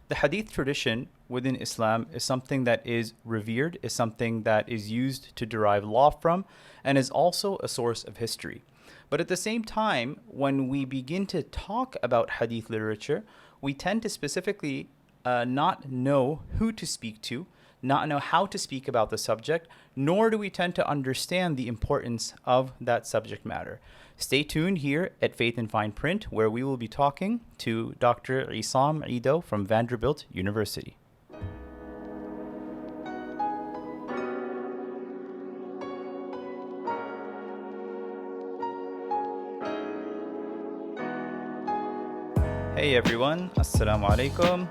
The Hadith tradition within Islam is something that is revered, is something that is used to derive law from, and is also a source of history. But at the same time, when we begin to talk about Hadith literature, we tend to specifically not know who to speak to, not know how to speak about the subject, nor do we tend to understand the importance of that subject matter. Stay tuned here at Faith in Fine Print, where we will be talking to Dr. Issam Eido from Vanderbilt University. Hey everyone, Assalamu alaikum.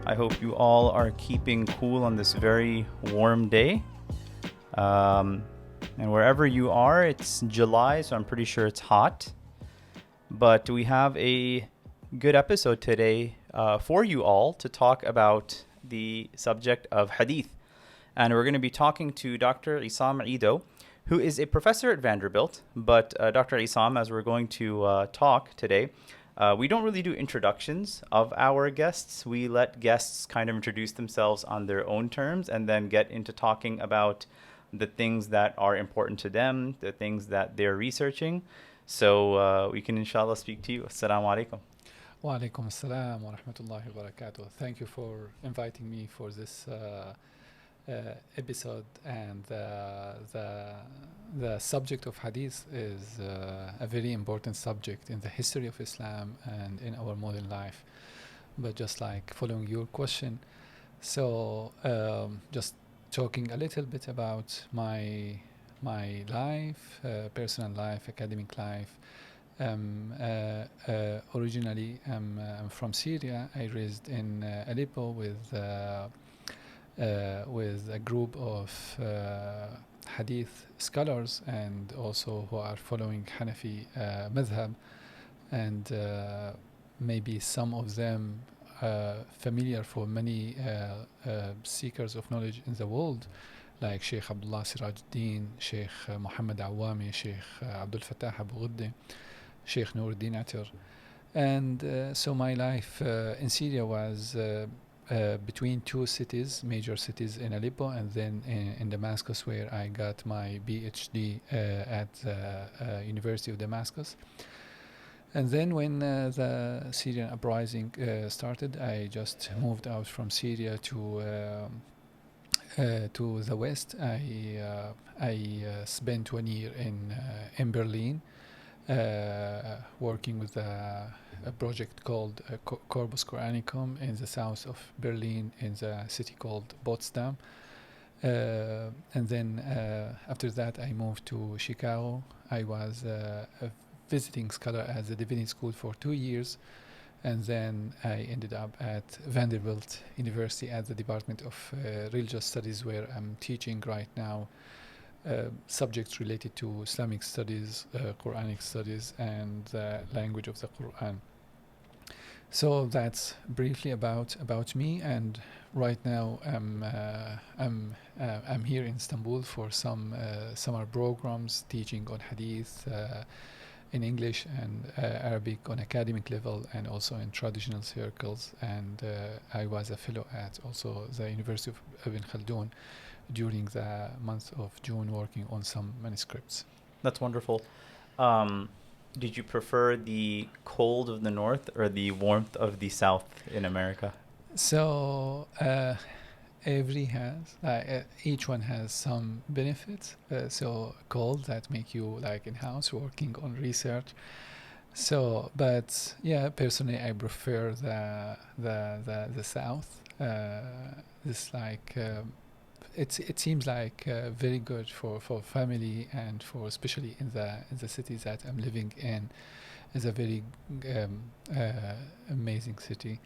I hope you all are keeping cool on this very warm day. And wherever you are, it's July, so I'm pretty sure it's hot. But we have a good episode today for you all to talk about the subject of Hadith. And we're going to be talking to Dr. Issam Eido, who is a professor at Vanderbilt. But Dr. Issam, as we're going to talk today, we don't really do introductions of our guests. We let guests kind of introduce themselves on their own terms and then get into talking about the things that are important to them, the things that they're researching. So we can inshallah speak to you. Assalamu alaikum. Wa alaikum assalam wa rahmatullahi wa barakatuh. Thank you for inviting me for this episode. And the subject of Hadith is a very important subject in the history of Islam and in our modern life. But just like following your question, so just talking a little bit about my life, personal life, academic life. Originally, I'm from Syria. I raised in Aleppo with a group of Hadith scholars and also who are following Hanafi madhab, and maybe some of them familiar for many seekers of knowledge in the world, like Sheikh Abdullah Sirajuddin, Sheikh Muhammad Awami, Sheikh Abdul Fattah Abu Ghudde, Sheikh Nuruddin Atir. And so my life in Syria was between two cities, major cities in Aleppo and then in Damascus, where I got my Ph.D. at the University of Damascus. And then when the Syrian uprising started, I just moved out from Syria to the west. I spent 1 year in Berlin, working with a project called Corpus Coranicum in the south of Berlin, in the city called Potsdam. And then after that, I moved to Chicago. I was a visiting scholar at the Divinity School for 2 years, and then I ended up at Vanderbilt University at the Department of Religious Studies, where I'm teaching right now subjects related to Islamic studies, Quranic studies, and the language of the Quran. So that's briefly about me. And right now I'm here in Istanbul for some summer programs teaching on Hadith in English and Arabic on academic level, and also in traditional circles. And I was a fellow at also the University of Ibn Haldun during the month of June, working on some manuscripts. That's wonderful. Did you prefer the cold of the north or the warmth of the south in America? So each one has some benefits. So cold, that make you like in house working on research. So, but yeah, personally I prefer the south. This like it seems like very good for family, and for especially in the city that I'm living in. Is a very amazing city.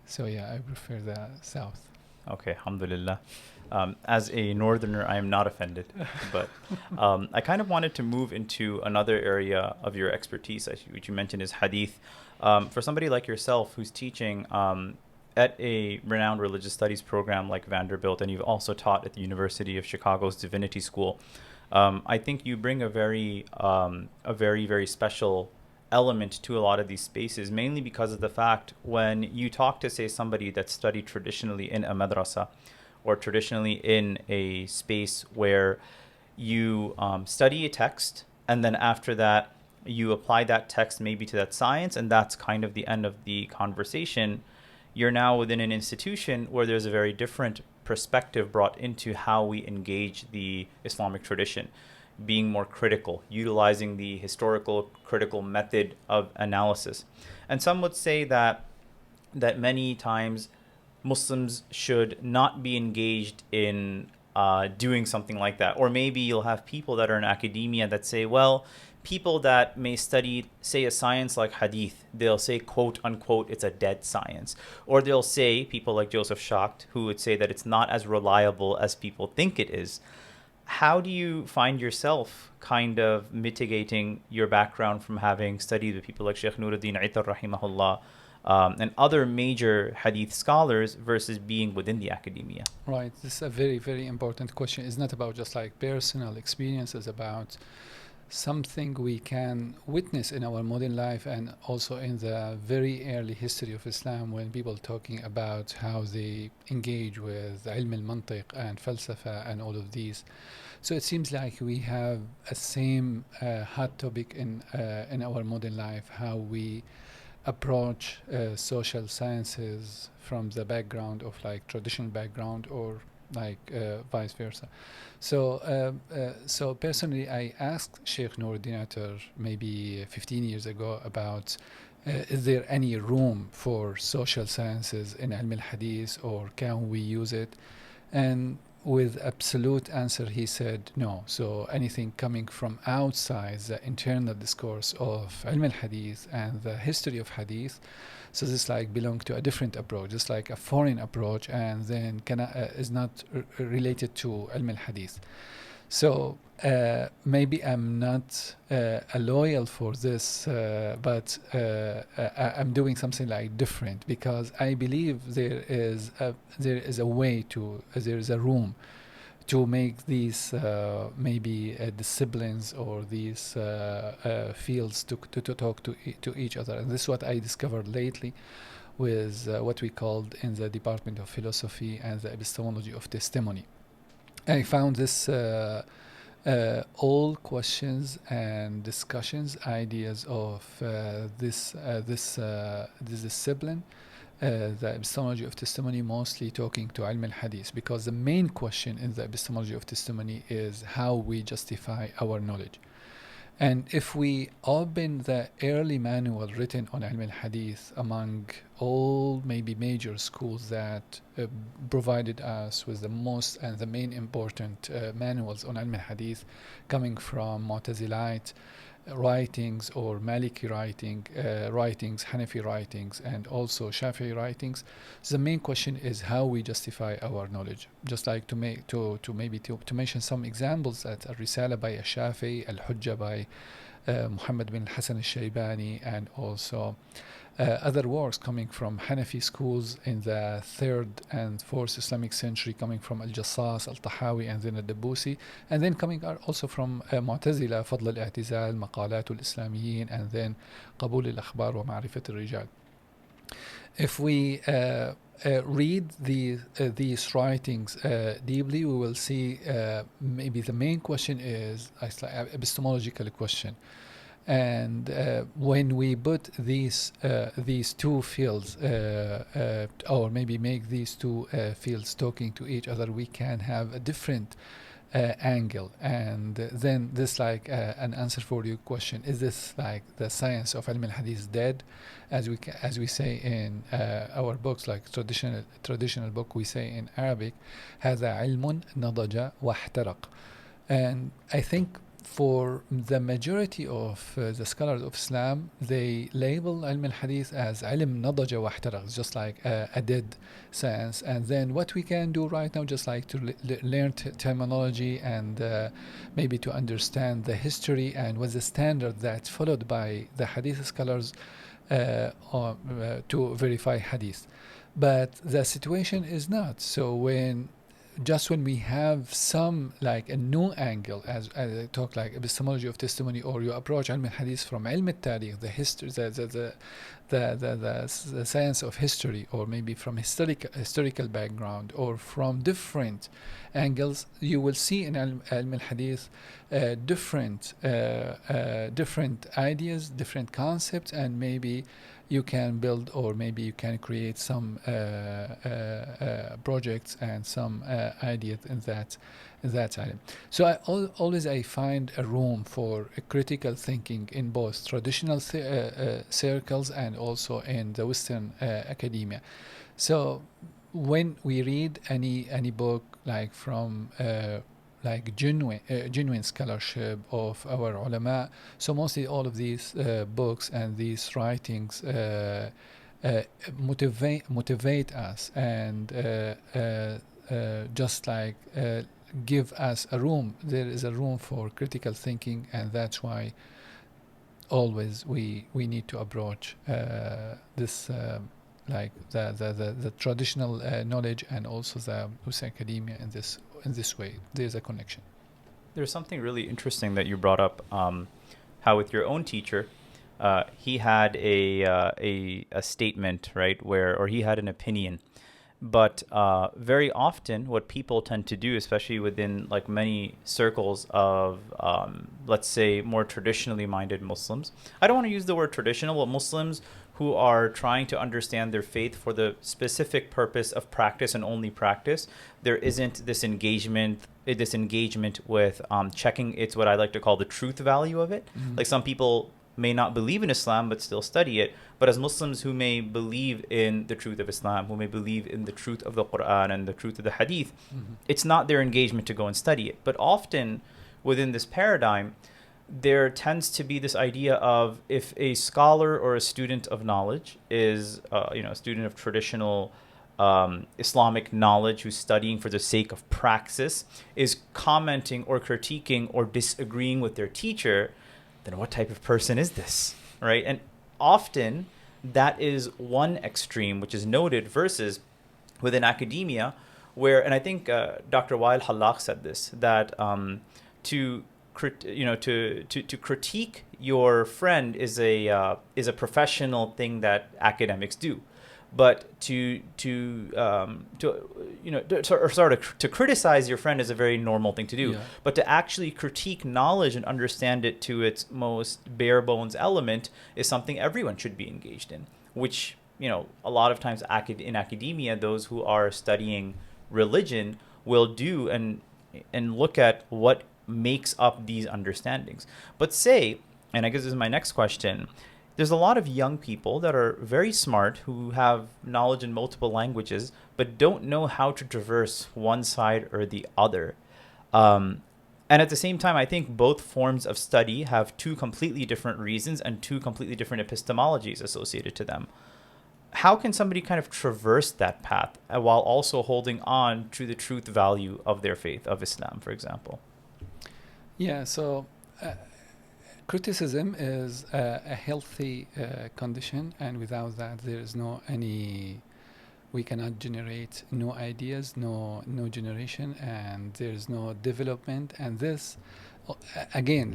So yeah, I prefer the south. Okay, alhamdulillah. As a northerner, I am not offended, but I kind of wanted to move into another area of your expertise, which you mentioned is Hadith. For somebody like yourself who's teaching at a renowned religious studies program like Vanderbilt, and you've also taught at the University of Chicago's Divinity School, I think you bring a very, very special element to a lot of these spaces, mainly because of the fact when you talk to, say, somebody that studied traditionally in a madrasa or traditionally in a space where you study a text, and then after that you apply that text maybe to that science, and that's kind of the end of the conversation. You're now within an institution where there's a very different perspective brought into how we engage the Islamic tradition, being more critical, utilizing the historical critical method of analysis. And some would say that many times Muslims should not be engaged in doing something like that. Or maybe you'll have people that are in academia that say, well, people that may study, say, a science like Hadith, they'll say, quote unquote, it's a dead science. Or they'll say, people like Joseph Schacht, who would say that it's not as reliable as people think it is. How do you find yourself kind of mitigating your background from having studied with people like Shaykh Nuruddin Aitar, rahimahullah, and other major hadith scholars versus being within the academia? Right. This is a very, very important question. It's not about just like personal experience. It's about something we can witness in our modern life and also in the very early history of Islam, when people talking about how they engage with ilm al-mantiq and falsafa and all of these. So it seems like we have a same hot topic in our modern life, how we approach social sciences from the background of like traditional background or like vice versa. So personally, I asked Sheikh Nuruddin Atar maybe 15 years ago about is there any room for social sciences in Ilm al-Hadith, or can we use it? And with absolute answer, he said no. So anything coming from outside the internal discourse of Ilm al-Hadith and the history of Hadith, so this like belong to a different approach, just like a foreign approach, and then is not related to Ilm al-Hadith. So maybe I'm not a loyal for this, but I'm doing something like different, because I believe there is a way to, there is a room to make these maybe disciplines or these fields to talk to each other. And this is what I discovered lately with what we called in the Department of Philosophy and the Epistemology of Testimony. I found this all questions and discussions, ideas of this discipline, the epistemology of testimony, mostly talking to Ilm al-Hadith, because the main question in the epistemology of testimony is how we justify our knowledge. And if we open the early manual written on Ilm al-Hadith among all maybe major schools that provided us with the most and the main important manuals on Ilm al-Hadith, coming from Mu'tazilite writings or Maliki writings, Hanafi writings, and also Shafi'i writings, so the main question is how we justify our knowledge. Just like to mention some examples, that a Risala by a Shafi'i, Al-Hujjah by Muhammad bin Hassan al-Shaybani, and also other works coming from Hanafi schools in the 3rd and 4th Islamic century, coming from Al-Jassas, Al-Tahawi, and then Al-Dabusi, and then coming also from Mu'tazila, Fadl al-I'tizal, Maqalat al-Islamiyyin, and then Qabul al-Akhbar wa Ma'rifat al-Rijal. If we read these writings deeply, we will see maybe the main question is epistemological question. And when we put these two fields, or maybe make these two fields talking to each other, we can have a different angle. And then this like an answer for your question: is this like the science of Ilm al-Hadith dead, as we say in our books, like traditional book we say in Arabic, هذا علم نضج واحترق. And I think for the majority of the scholars of Islam, they label Ilm al-Hadith as ilm nadaja wa ihtaraq, just like a dead science. And then what we can do right now, just like to learn terminology and maybe to understand the history and what's the standard that's followed by the Hadith scholars to verify Hadith. But the situation is not. So when just when we have some like a new angle, as I talk like epistemology of testimony, or you approach ilm al-hadith from ilm al-tarikh, the history, the science of history, or maybe from historical background, or from different angles, you will see in ilm al-hadith different ideas, different concepts, and maybe you can build, or maybe you can create some projects and some ideas in that item. So always I find a room for a critical thinking in both traditional circles and also in the Western academia. So when we read any book like from like genuine scholarship of our ulama, so mostly all of these books and these writings motivate us, and just like give us a room. There is a room for critical thinking, and that's why always we need to approach this like the traditional knowledge and also the Western academia in this way. There's a connection. There's something really interesting that you brought up, how with your own teacher, he had a statement, right, or he had an opinion. But very often what people tend to do, especially within like many circles of, let's say, more traditionally minded Muslims, I don't want to use the word traditional, but Muslims who are trying to understand their faith for the specific purpose of practice and only practice, there isn't this engagement with checking it's what I like to call the truth value of it. Mm-hmm. Like some people may not believe in Islam but still study it, but as Muslims who may believe in the truth of Islam, who may believe in the truth of the Quran and the truth of the Hadith, mm-hmm. it's not their engagement to go and study it. But often within this paradigm, there tends to be this idea of, if a scholar or a student of knowledge is a student of traditional Islamic knowledge who's studying for the sake of praxis, is commenting or critiquing or disagreeing with their teacher, then what type of person is this, right? And often that is one extreme, which is noted, versus within academia, where, and I think Dr. Wael Hallaq said this, that to critique your friend is a professional thing that academics do, but to criticize your friend is a very normal thing to do. Yeah. But to actually critique knowledge and understand it to its most bare bones element is something everyone should be engaged in, which, a lot of times in academia, those who are studying religion will do and look at what makes up these understandings. But say, and I guess this is my next question, there's a lot of young people that are very smart who have knowledge in multiple languages but don't know how to traverse one side or the other. And at the same time, I think both forms of study have two completely different reasons and two completely different epistemologies associated to them. How can somebody kind of traverse that path while also holding on to the truth value of their faith, of Islam, for example? Yeah, so criticism is a healthy condition, and without that there is we cannot generate no ideas, no generation, and there is no development. And this, again,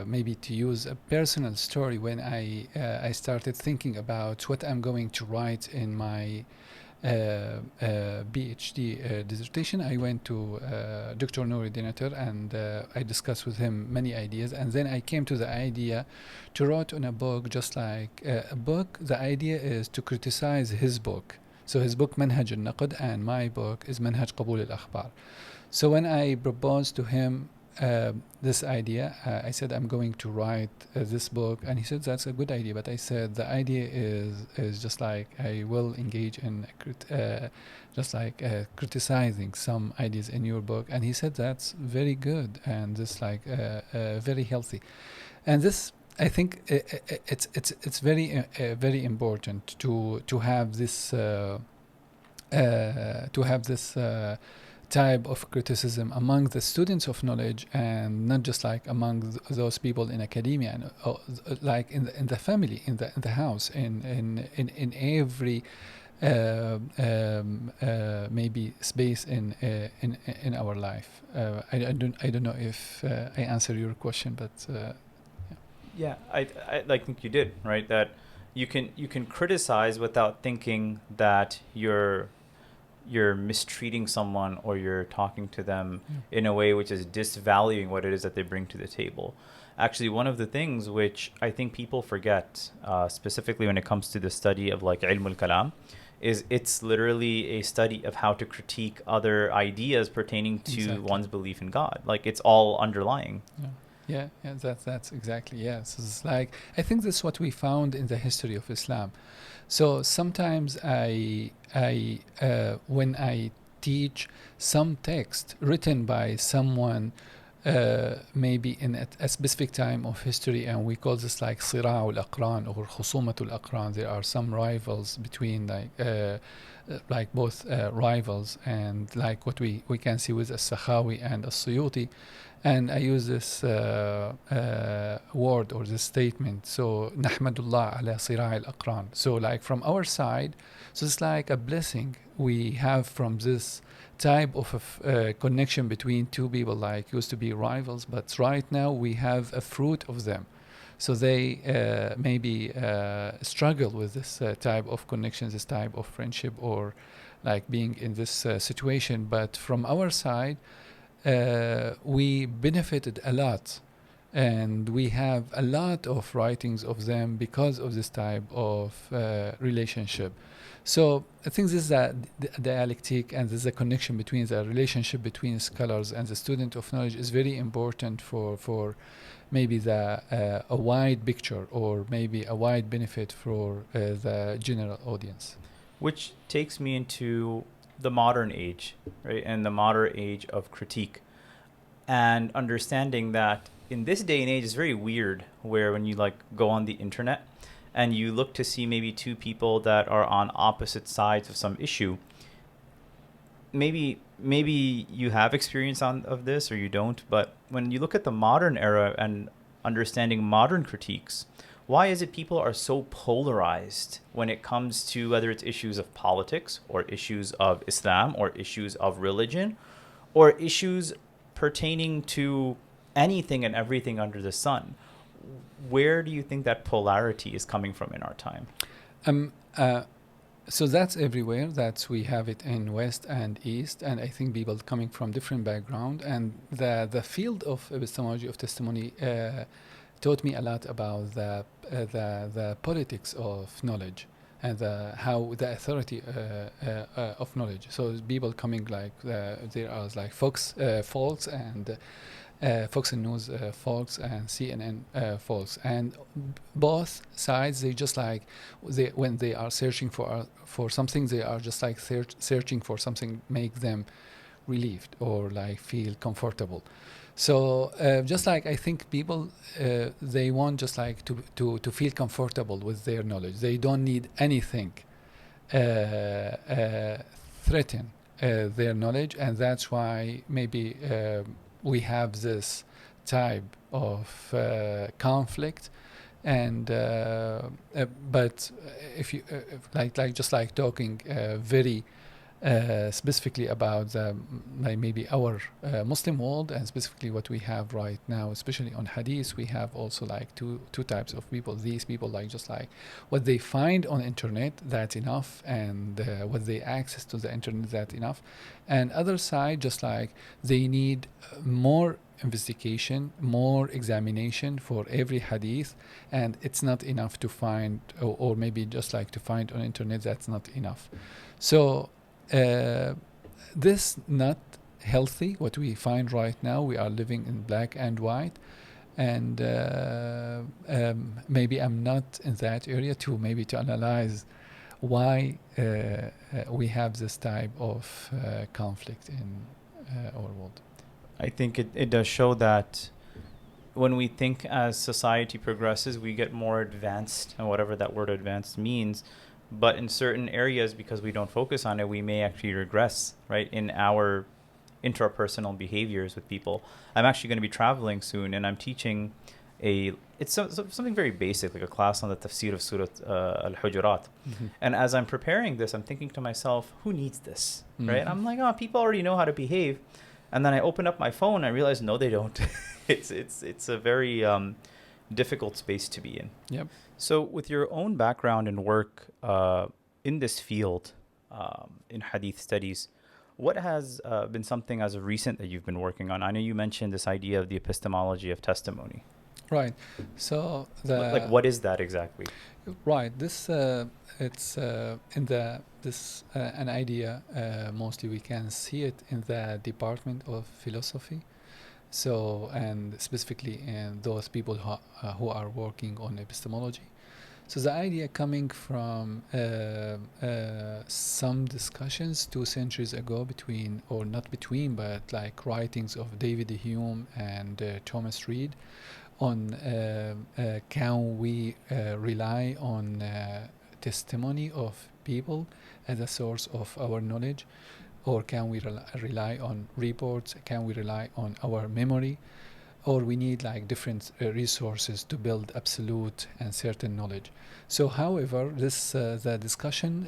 maybe to use a personal story, when I started thinking about what I'm going to write in my Ph.D. dissertation, I went to Dr. Nouri Dinator, and I discussed with him many ideas, and then I came to the idea to write on a book, just like a book. The idea is to criticize his book. So his book Manhaj al-Naqd, and my book is Manhaj Qabul al-Akhbar. So when I proposed to him this idea, I said I'm going to write this book, and he said that's a good idea, but I said the idea is just like I will engage in criticizing some ideas in your book, and he said that's very good and this very healthy. And this, I think it's very important to have this type of criticism among the students of knowledge, and not just like among those people in academia, and like in the family, in the house, in every maybe space in our life. I don't know if I answer your question, but yeah, I think you did, right? That you can criticize without thinking that you're mistreating someone or you're talking to them in a way which is disvaluing what it is that they bring to the table. Actually, one of the things which I think people forget, specifically when it comes to the study of like ilm al-kalam, is it's literally a study of how to critique other ideas pertaining to Exactly. one's belief in God. Like it's all underlying. Yeah, that's exactly, yes. It's like, I think that's what we found in the history of Islam. So sometimes when I teach some text written by someone, maybe in a specific time of history, and we call this like صراع الأقران or خصومة الأقران. There are some rivals between like both rivals, and like what we can see with As-Sakhawi and As-Suyuti. And I use this word or this statement. So نحمدullah على صراع الأقران. So like from our side, so it's like a blessing we have from this type of connection between two people, like used to be rivals, but right now we have a fruit of them. So they maybe struggle with this type of connection, this type of friendship, or like being in this situation. But from our side, we benefited a lot, and we have a lot of writings of them because of this type of relationship. So I think this is a dialectic, and this is a connection between the relationship between scholars and the student of knowledge is very important for maybe a wide picture, or maybe a wide benefit for the general audience. Which takes me into the modern age, right? And the modern age of critique. And understanding that in this day and age is very weird, where when you like go on the internet and you look to see maybe two people that are on opposite sides of some issue, maybe you have experience of this or you don't, but when you look at the modern era and understanding modern critiques, why is it people are so polarized when it comes to whether it's issues of politics or issues of Islam or issues of religion or issues pertaining to anything and everything under the sun? Where do you think that polarity is coming from in our time? So that's everywhere. That's, we have it in West and East, and I think people coming from different background. And the field of epistemology of testimony taught me a lot about the politics of knowledge, and how the authority of knowledge. So people coming like there are like Fox and Fox News folks and CNN folks, and both sides, they just like when they are searching for something, they are just like searching for something make them relieved or like feel comfortable. So just like I think people they want just like to feel comfortable with their knowledge. They don't need anything threaten their knowledge, and that's why maybe we have this type of conflict. And but if you like just like talking very specifically about maybe our Muslim world, and specifically what we have right now, especially on Hadith, we have also like two types of people. These people like just like what they find on internet, that's enough, and what they access to the internet, that's enough. And other side, just like they need more investigation, more examination for every hadith, and it's not enough to find, or maybe just like to find on internet, that's not enough. So this not healthy what we find right now. We are living in black and white, and maybe I'm not in that area to maybe to analyze why we have this type of conflict in our world. I think it does show that when we think as society progresses, we get more advanced, and whatever that word advanced means. But in certain areas, because we don't focus on it, we may actually regress, right, in our interpersonal behaviors with people. I'm actually going to be traveling soon, and I'm teaching something very basic, like a class on the tafsir of Surah Al-Hujurat. And as I'm preparing this, I'm thinking to myself, who needs this, right? I'm like, oh, people already know how to behave. And then I open up my phone, and I realize, no, they don't. It's a very difficult space to be in. Yep. So with your own background and work in this field, in Hadith studies, what has been something as of recent that you've been working on? I know you mentioned this idea of the epistemology of testimony. Right. So what is that exactly? Right. This it's in this an idea. Mostly we can see it in the Department of Philosophy. So, and specifically in those people who are working on epistemology. So the idea coming from some discussions 2 centuries ago between, or not between, but like writings of David Hume and Thomas Reid on can we rely on testimony of people as a source of our knowledge, or can we rely on reports? Can we rely on our memory? Or we need like different resources to build absolute and certain knowledge. So however, this the discussion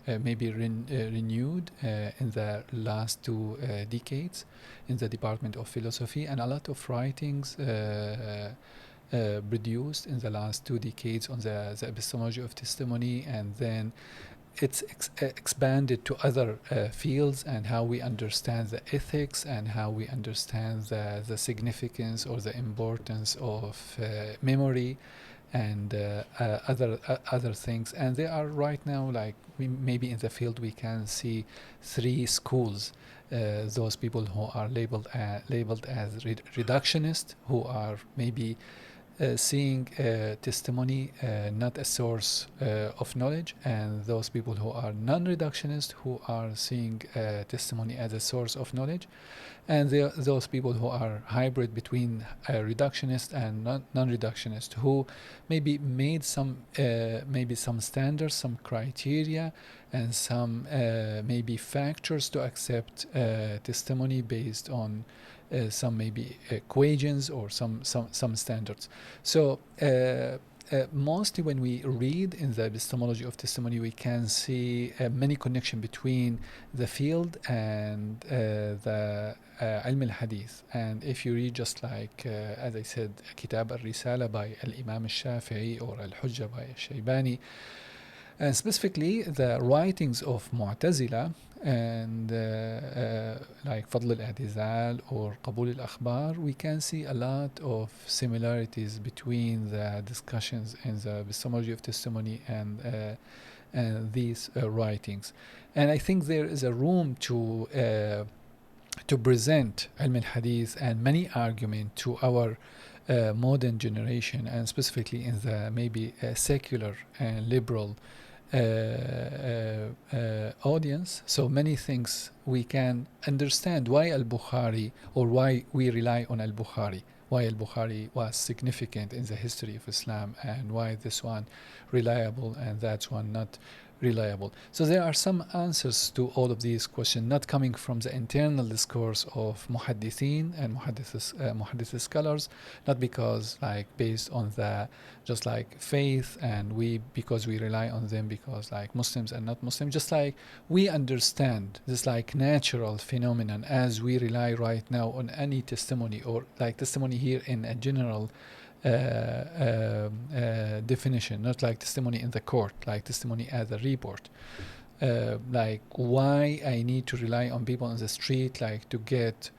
may be renewed in the last 2 decades in the Department of Philosophy, and a lot of writings produced in the last 2 decades on the epistemology of testimony, and then it's expanded to other fields, and how we understand the ethics, and how we understand the significance or the importance of memory, and other things. And there are right now, like maybe in the field we can see 3 schools. Those people who are labeled as reductionist, who are maybe seeing testimony not a source of knowledge, and those people who are non-reductionist, who are seeing testimony as a source of knowledge, and those people who are hybrid between reductionist and non-reductionist, who maybe made some standards, some criteria, and some maybe factors to accept testimony based on some maybe equations or some standards. So mostly when we read in the epistemology of testimony, we can see many connection between the field and the Ilm al-Hadith. And if you read just like, as I said, Kitab al-Risala by Al-Imam al-Shafi'i, or Al-Hujja by al-Shaybani, and specifically the writings of Mu'tazila, and like Fadl al-I'tizal or Qabul al-Akhbar, we can see a lot of similarities between the discussions in the epistemology of testimony and these writings. And I think there is a room to present Ilm al-Hadith and many argument to our modern generation, and specifically in the maybe secular and liberal audience. So many things we can understand why al-Bukhari, or why we rely on al-Bukhari, why al-Bukhari was significant in the history of Islam, and why this one reliable and that one not reliable. So there are some answers to all of these questions, not coming from the internal discourse of muhaddithin and muhaddith scholars, not because like based on the just like faith, and because we rely on them because like Muslims and not Muslims, just like we understand this like natural phenomenon as we rely right now on any testimony, or like testimony here in a general definition, not like testimony in the court, like testimony as a report. Like why I need to rely on people on the street, like to get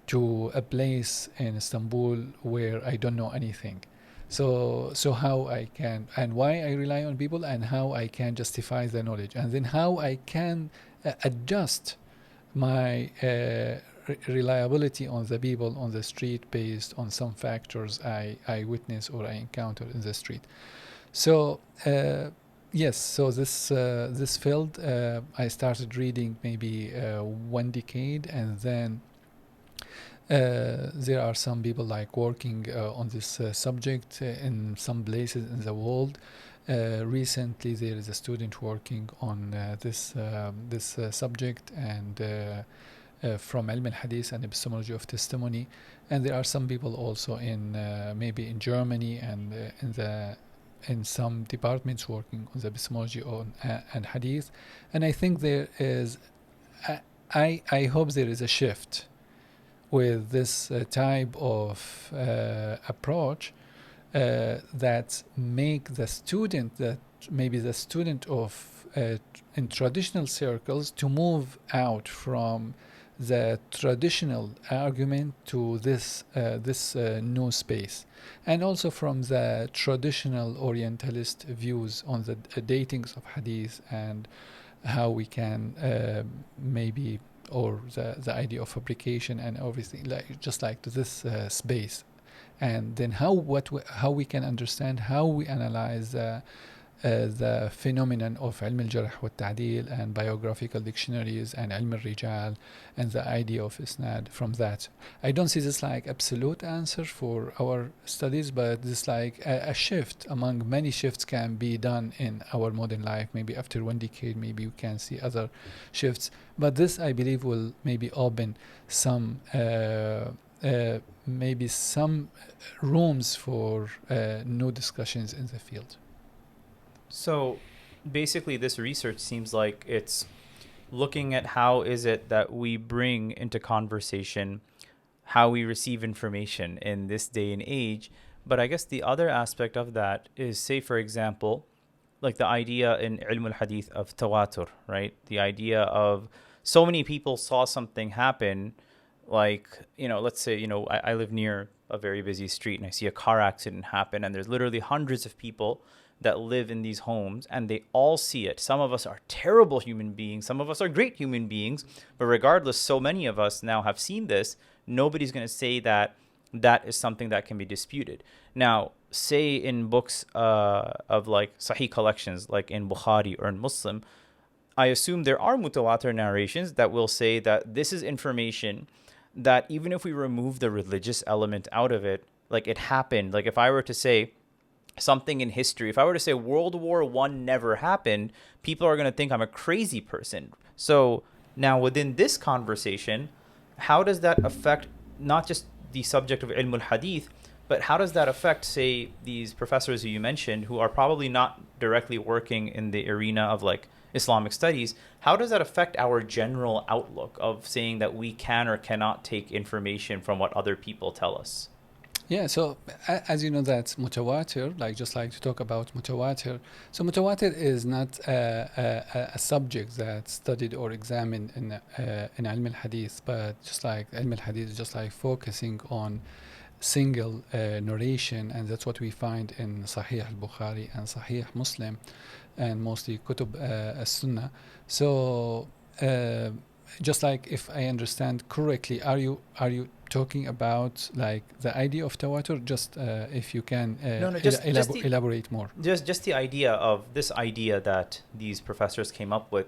to a place in Istanbul where I don't know anything. So how I can, and why I rely on people, and how I can justify the knowledge, and then how I can adjust my reliability on the people on the street based on some factors I witness or I encounter in the street. So yes, so this field I started reading maybe 1 decade, and then there are some people like working on this subject in some places in the world. Recently there is a student working on this subject, and from Ilm al-Hadith and Epistemology of Testimony, and there are some people also in maybe in Germany and in some departments working on the epistemology on and Hadith, and I think there is I hope there is a shift with this type of approach that make the student, that maybe the student of in traditional circles, to move out from the traditional argument to this new space, and also from the traditional Orientalist views on the datings of Hadith and how we can maybe, or the idea of fabrication and everything, like just like to this space, and then how we can understand, how we analyze the phenomenon of علم الجرح والتعديل and biographical dictionaries and علم الرجال and the idea of isnad from that. I don't see this like absolute answer for our studies, but this like a shift among many shifts can be done in our modern life. Maybe after 1 decade, maybe we can see other shifts, but this I believe will maybe open some maybe some rooms for new discussions in the field. So basically this research seems like it's looking at how is it that we bring into conversation how we receive information in this day and age. But I guess the other aspect of that is, say, for example, like the idea in ilm al-hadith of tawatur, right? The idea of so many people saw something happen, like, let's say, I live near a very busy street and I see a car accident happen, and there's literally hundreds of people that live in these homes and they all see it. Some of us are terrible human beings, some of us are great human beings, but regardless, so many of us now have seen this. Nobody's going to say that that is something that can be disputed. Now, say in books of like Sahih collections, like in Bukhari or in Muslim, I assume there are mutawatir narrations that will say that this is information that even if we remove the religious element out of it, like it happened. Like if I were to say something in history, if I were to say World War I never happened, people are going to think I'm a crazy person. So now within this conversation, how does that affect not just the subject of ilm al-hadith, but how does that affect, say, these professors who you mentioned who are probably not directly working in the arena of like Islamic studies? How does that affect our general outlook of saying that we can or cannot take information from what other people tell us? Yeah, so as you know, that mutawatir, like just like to talk about mutawatir. So mutawatir is not a subject that's studied or examined in ilm al-hadith, but just like ilm al-hadith is just like focusing on single narration, and that's what we find in Sahih al-Bukhari and Sahih Muslim, and mostly Kutub as-Sunnah. So just like, if I understand correctly, are you talking about like the idea of tawatur? Just if you can elaborate more. Just the idea of this idea that these professors came up with,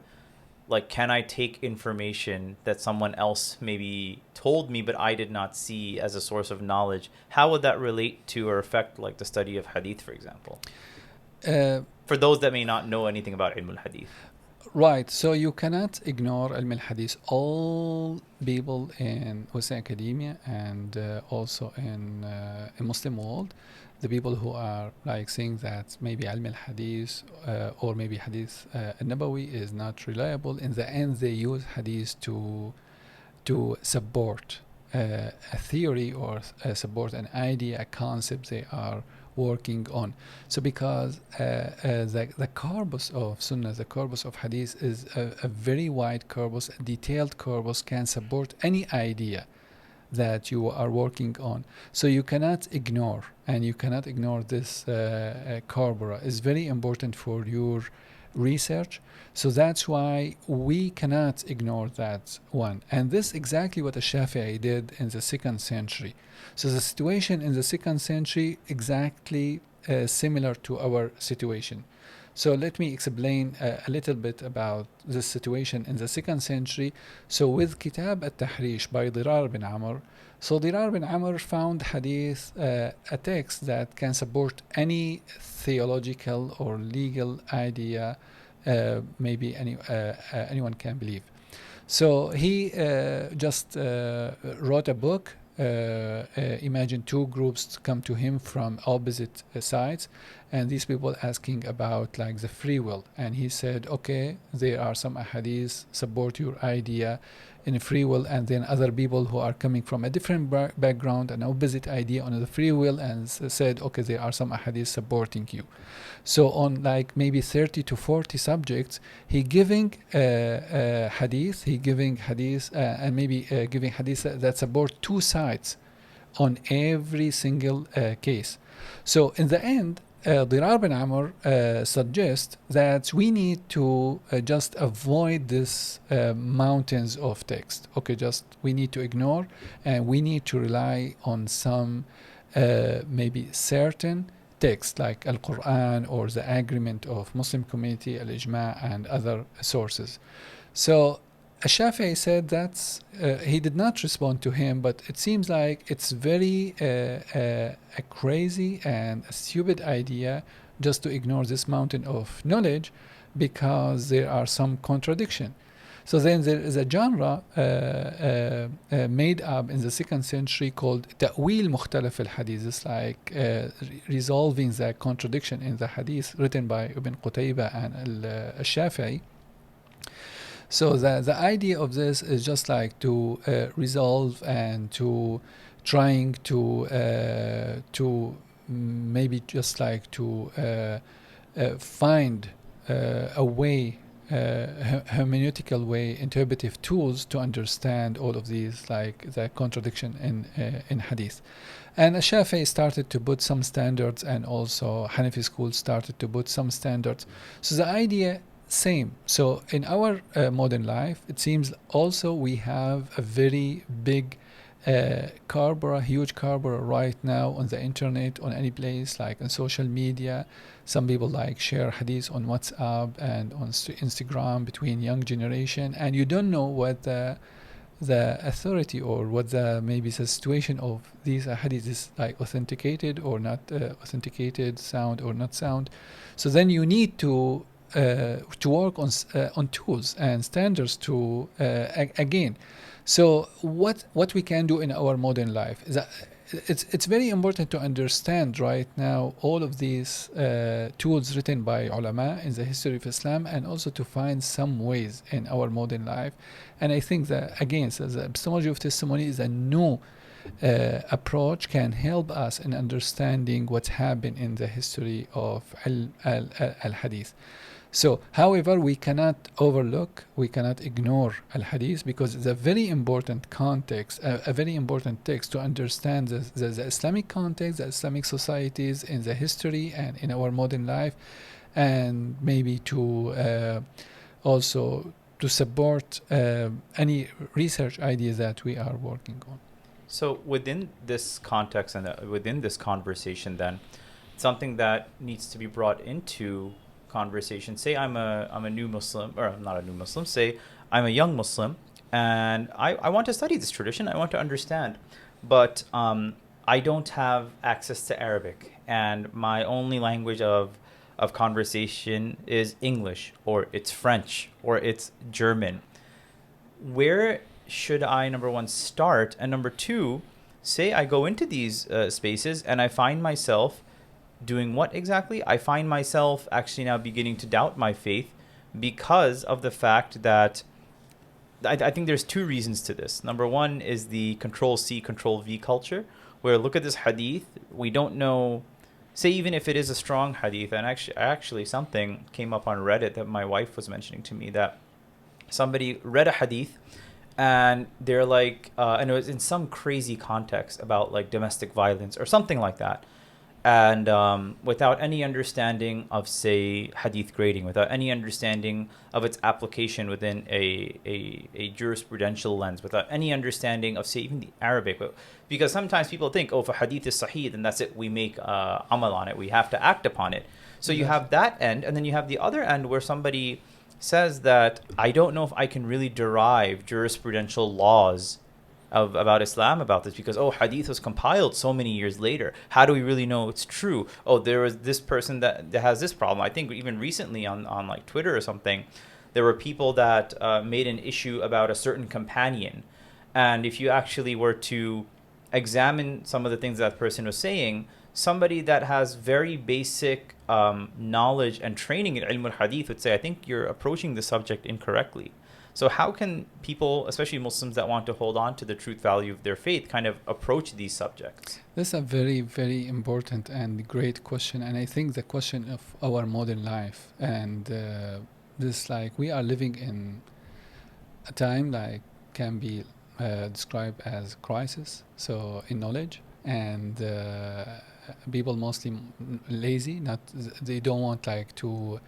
like, can I take information that someone else maybe told me but I did not see as a source of knowledge? How would that relate to or affect like the study of hadith, for example? For those that may not know anything about ilm al-hadith. Right, so you cannot ignore ilm al-hadith. All people in Western academia and also in Muslim world, the people who are like saying that maybe ilm al-hadith or maybe hadith al-nabawi is not reliable, in the end they use hadith to support a theory or support an idea, a concept they are working on. So because the corpus of Sunnah, the corpus of Hadith is a very wide corpus, a detailed corpus, can support any idea that you are working on. So you cannot ignore, and you cannot ignore this corpora. It's very important for your research. So that's why we cannot ignore that one. And this is exactly what the Shafi'i did in the 2nd century. So the situation in the 2nd century exactly similar to our situation. So let me explain a little bit about this situation in the 2nd century. So with Kitab al-Tahrish by Dirar bin Amr, so Dirar bin Amr found hadith, a text that can support any theological or legal idea maybe anyone can believe. So he just wrote a book. Imagine two groups come to him from opposite sides, and these people asking about like the free will. And he said, okay, there are some ahadith support your idea in free will, and then other people who are coming from a different background, an opposite idea on the free will, and said, okay, there are some ahadith supporting you. So on like maybe 30 to 40 subjects, he giving hadith, and maybe giving hadith that support two sides on every single case. So in the end, Dirar bin Amr suggests that we need to just avoid this mountains of text. Okay, just we need to ignore, and we need to rely on some maybe certain text like Al-Quran or the agreement of Muslim community, Al-Ijma' and other sources. So Shafi'i said that he did not respond to him, but it seems like it's very a crazy and a stupid idea just to ignore this mountain of knowledge because there are some contradiction. So then there is a genre made up in the 2nd century called Ta'wil Mukhtalaf al-Hadith. It's like resolving the contradiction in the hadith written by Ibn Qutayba and al-Shafi'i. So the idea of this is just like to resolve and to trying to maybe just like to find a way, hermeneutical way, interpretive tools to understand all of these, like the contradiction in hadith. And Shafi'i started to put some standards, and also Hanafi school started to put some standards. So the idea same. So in our modern life, it seems also we have a very big huge carburetor right now on the internet, on any place, like on social media. Some people like share hadith on WhatsApp and on Instagram between young generation, and you don't know what the authority or what the maybe the situation of these hadith is, like authenticated or not authenticated, sound or not sound. So then you need to work on tools and standards to again. So what we can do in our modern life is that it's very important to understand right now all of these tools written by ulama in the history of Islam, and also to find some ways in our modern life. And I think that again, so the epistemology of testimony is a new approach, can help us in understanding what's happened in the history of al-hadith. So, however, we cannot overlook, we cannot ignore al-hadith, because it's a very important context, a very important text to understand the Islamic context, the Islamic societies in the history and in our modern life, and maybe to also to support any research ideas that we are working on. So within this context and within this conversation, then, something that needs to be brought into conversation. Say I'm a new Muslim, or I'm not a new Muslim. Say I'm a young Muslim, and I want to study this tradition. I want to understand, but I don't have access to Arabic, and my only language of conversation is English, or it's French, or it's German. Where should I, number one, start, and number two, say I go into these spaces and I find myself doing what exactly? I find myself actually now beginning to doubt my faith because of the fact that I think there's two reasons to this. Number one is the Control-C, Control-V culture, where look at this hadith, we don't know, say even if it is a strong hadith, and actually something came up on Reddit that my wife was mentioning to me, that somebody read a hadith and they're like, and it was in some crazy context about like domestic violence or something like that. And without any understanding of, say, hadith grading, without any understanding of its application within a jurisprudential lens, without any understanding of, say, even the Arabic. Because sometimes people think, oh, if a hadith is sahih, then that's it, we make amal on it, we have to act upon it. So you have that end, and then you have the other end where somebody says that I don't know if I can really derive jurisprudential laws about Islam about this, because hadith was compiled so many years later. How do we really know it's true? Oh, there was this person that has this problem. I think even recently on like Twitter or something, There were people that made an issue about a certain companion. And if you actually were to examine some of the things that person was saying, somebody that has very basic knowledge and training in ilm al-hadith would say, I think you're approaching the subject incorrectly. So how can people, especially Muslims that want to hold on to the truth value of their faith, kind of approach these subjects? This is a very, very important and great question. And I think the question of our modern life. And this, like, we are living in a time like can be described as crisis, so in knowledge. And people mostly lazy, not they don't want like to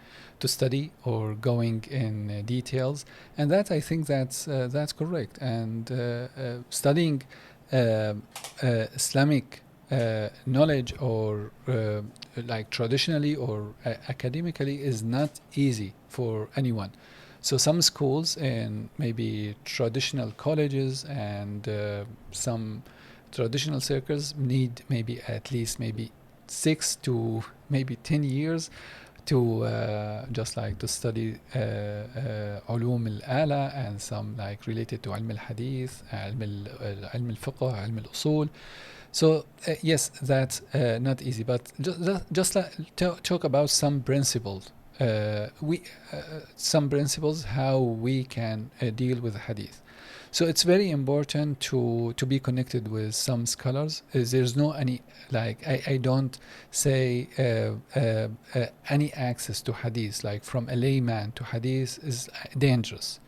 study or going in details, and that I think that's correct. And studying Islamic knowledge or like traditionally or academically is not easy for anyone. So some schools and maybe traditional colleges and some traditional circles need maybe at least maybe 6 to maybe 10 years to just like to study علوم الآلة and some like related to علم الحديث, علم الفقه, علم الأصول. So yes, that's not easy, but just like talk about some principles. Some principles how we can deal with hadith. So it's very important to be connected with some scholars. There's no any like I don't say any access to hadith like from a layman to hadith is dangerous,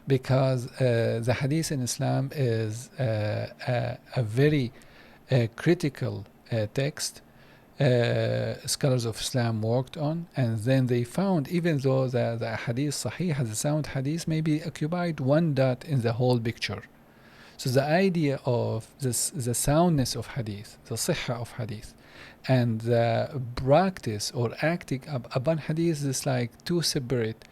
because the hadith in Islam is a very critical text. Scholars of Islam worked on, and then they found even though the hadith sahih has a sound hadith maybe occupied one dot in the whole picture. So the idea of this, the soundness of hadith, the sihha of hadith, and the practice or acting upon hadith is like two separate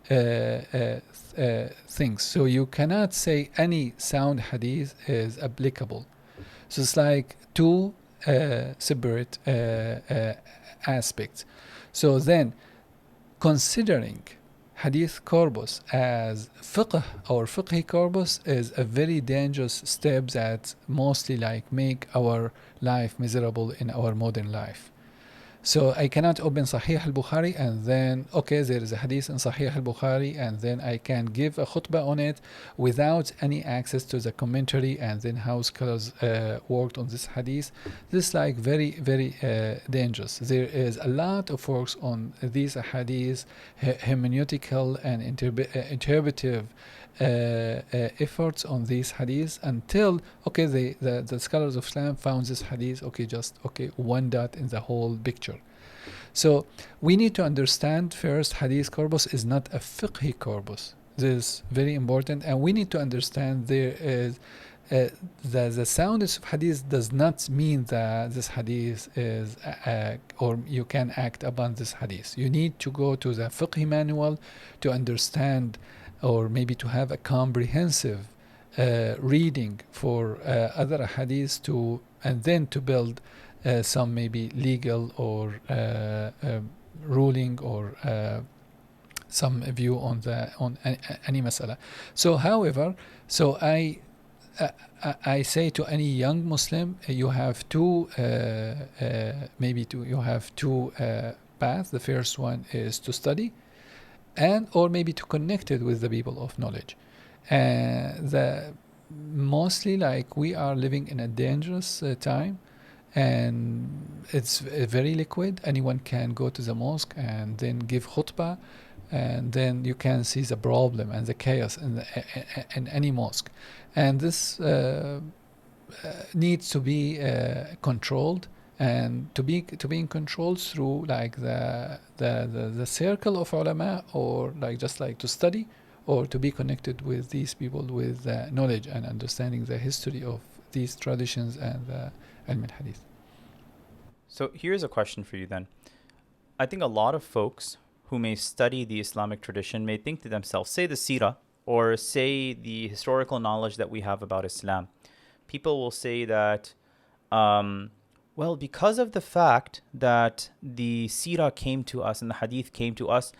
things. So you cannot say any sound hadith is applicable. So it's like two separate aspects. So then, considering hadith corpus as fiqh or fiqhi corpus is a very dangerous step that mostly like make our life miserable in our modern life. So I cannot open Sahih al-Bukhari and then, okay, there is a hadith in Sahih al-Bukhari, and then I can give a khutbah on it without any access to the commentary and then how scholars worked on this hadith. This is like very, very dangerous. There is a lot of works on these hadiths, hermeneutical and interpretive efforts on these hadiths until, okay, the scholars of Islam found this hadith, okay, just, okay, one dot in the whole picture. So we need to understand first, hadith corpus is not a fiqhi corpus. This is very important, and we need to understand there is the soundness of hadith does not mean that this hadith is or you can act upon this hadith. You need to go to the fiqhi manual to understand, or maybe to have a comprehensive reading for other hadiths to, and then to build some maybe legal or ruling or some view on any masala. So however, so I say to any young Muslim, you have two paths. The first one is to study, and or maybe to connect it with the people of knowledge. Mostly like we are living in a dangerous time, and it's very liquid. Anyone can go to the mosque and then give khutbah, and then you can see the problem and the chaos in any mosque. And this needs to be controlled, and to be in control through like the circle of ulama, or like just like to study, or to be connected with these people with knowledge and understanding the history of these traditions and ilm al-hadith. So here's a question for you then. I think a lot of folks who may study the Islamic tradition may think to themselves, say the seerah, or say the historical knowledge that we have about Islam. People will say that, well, because of the fact that the seerah came to us and the hadith came to us,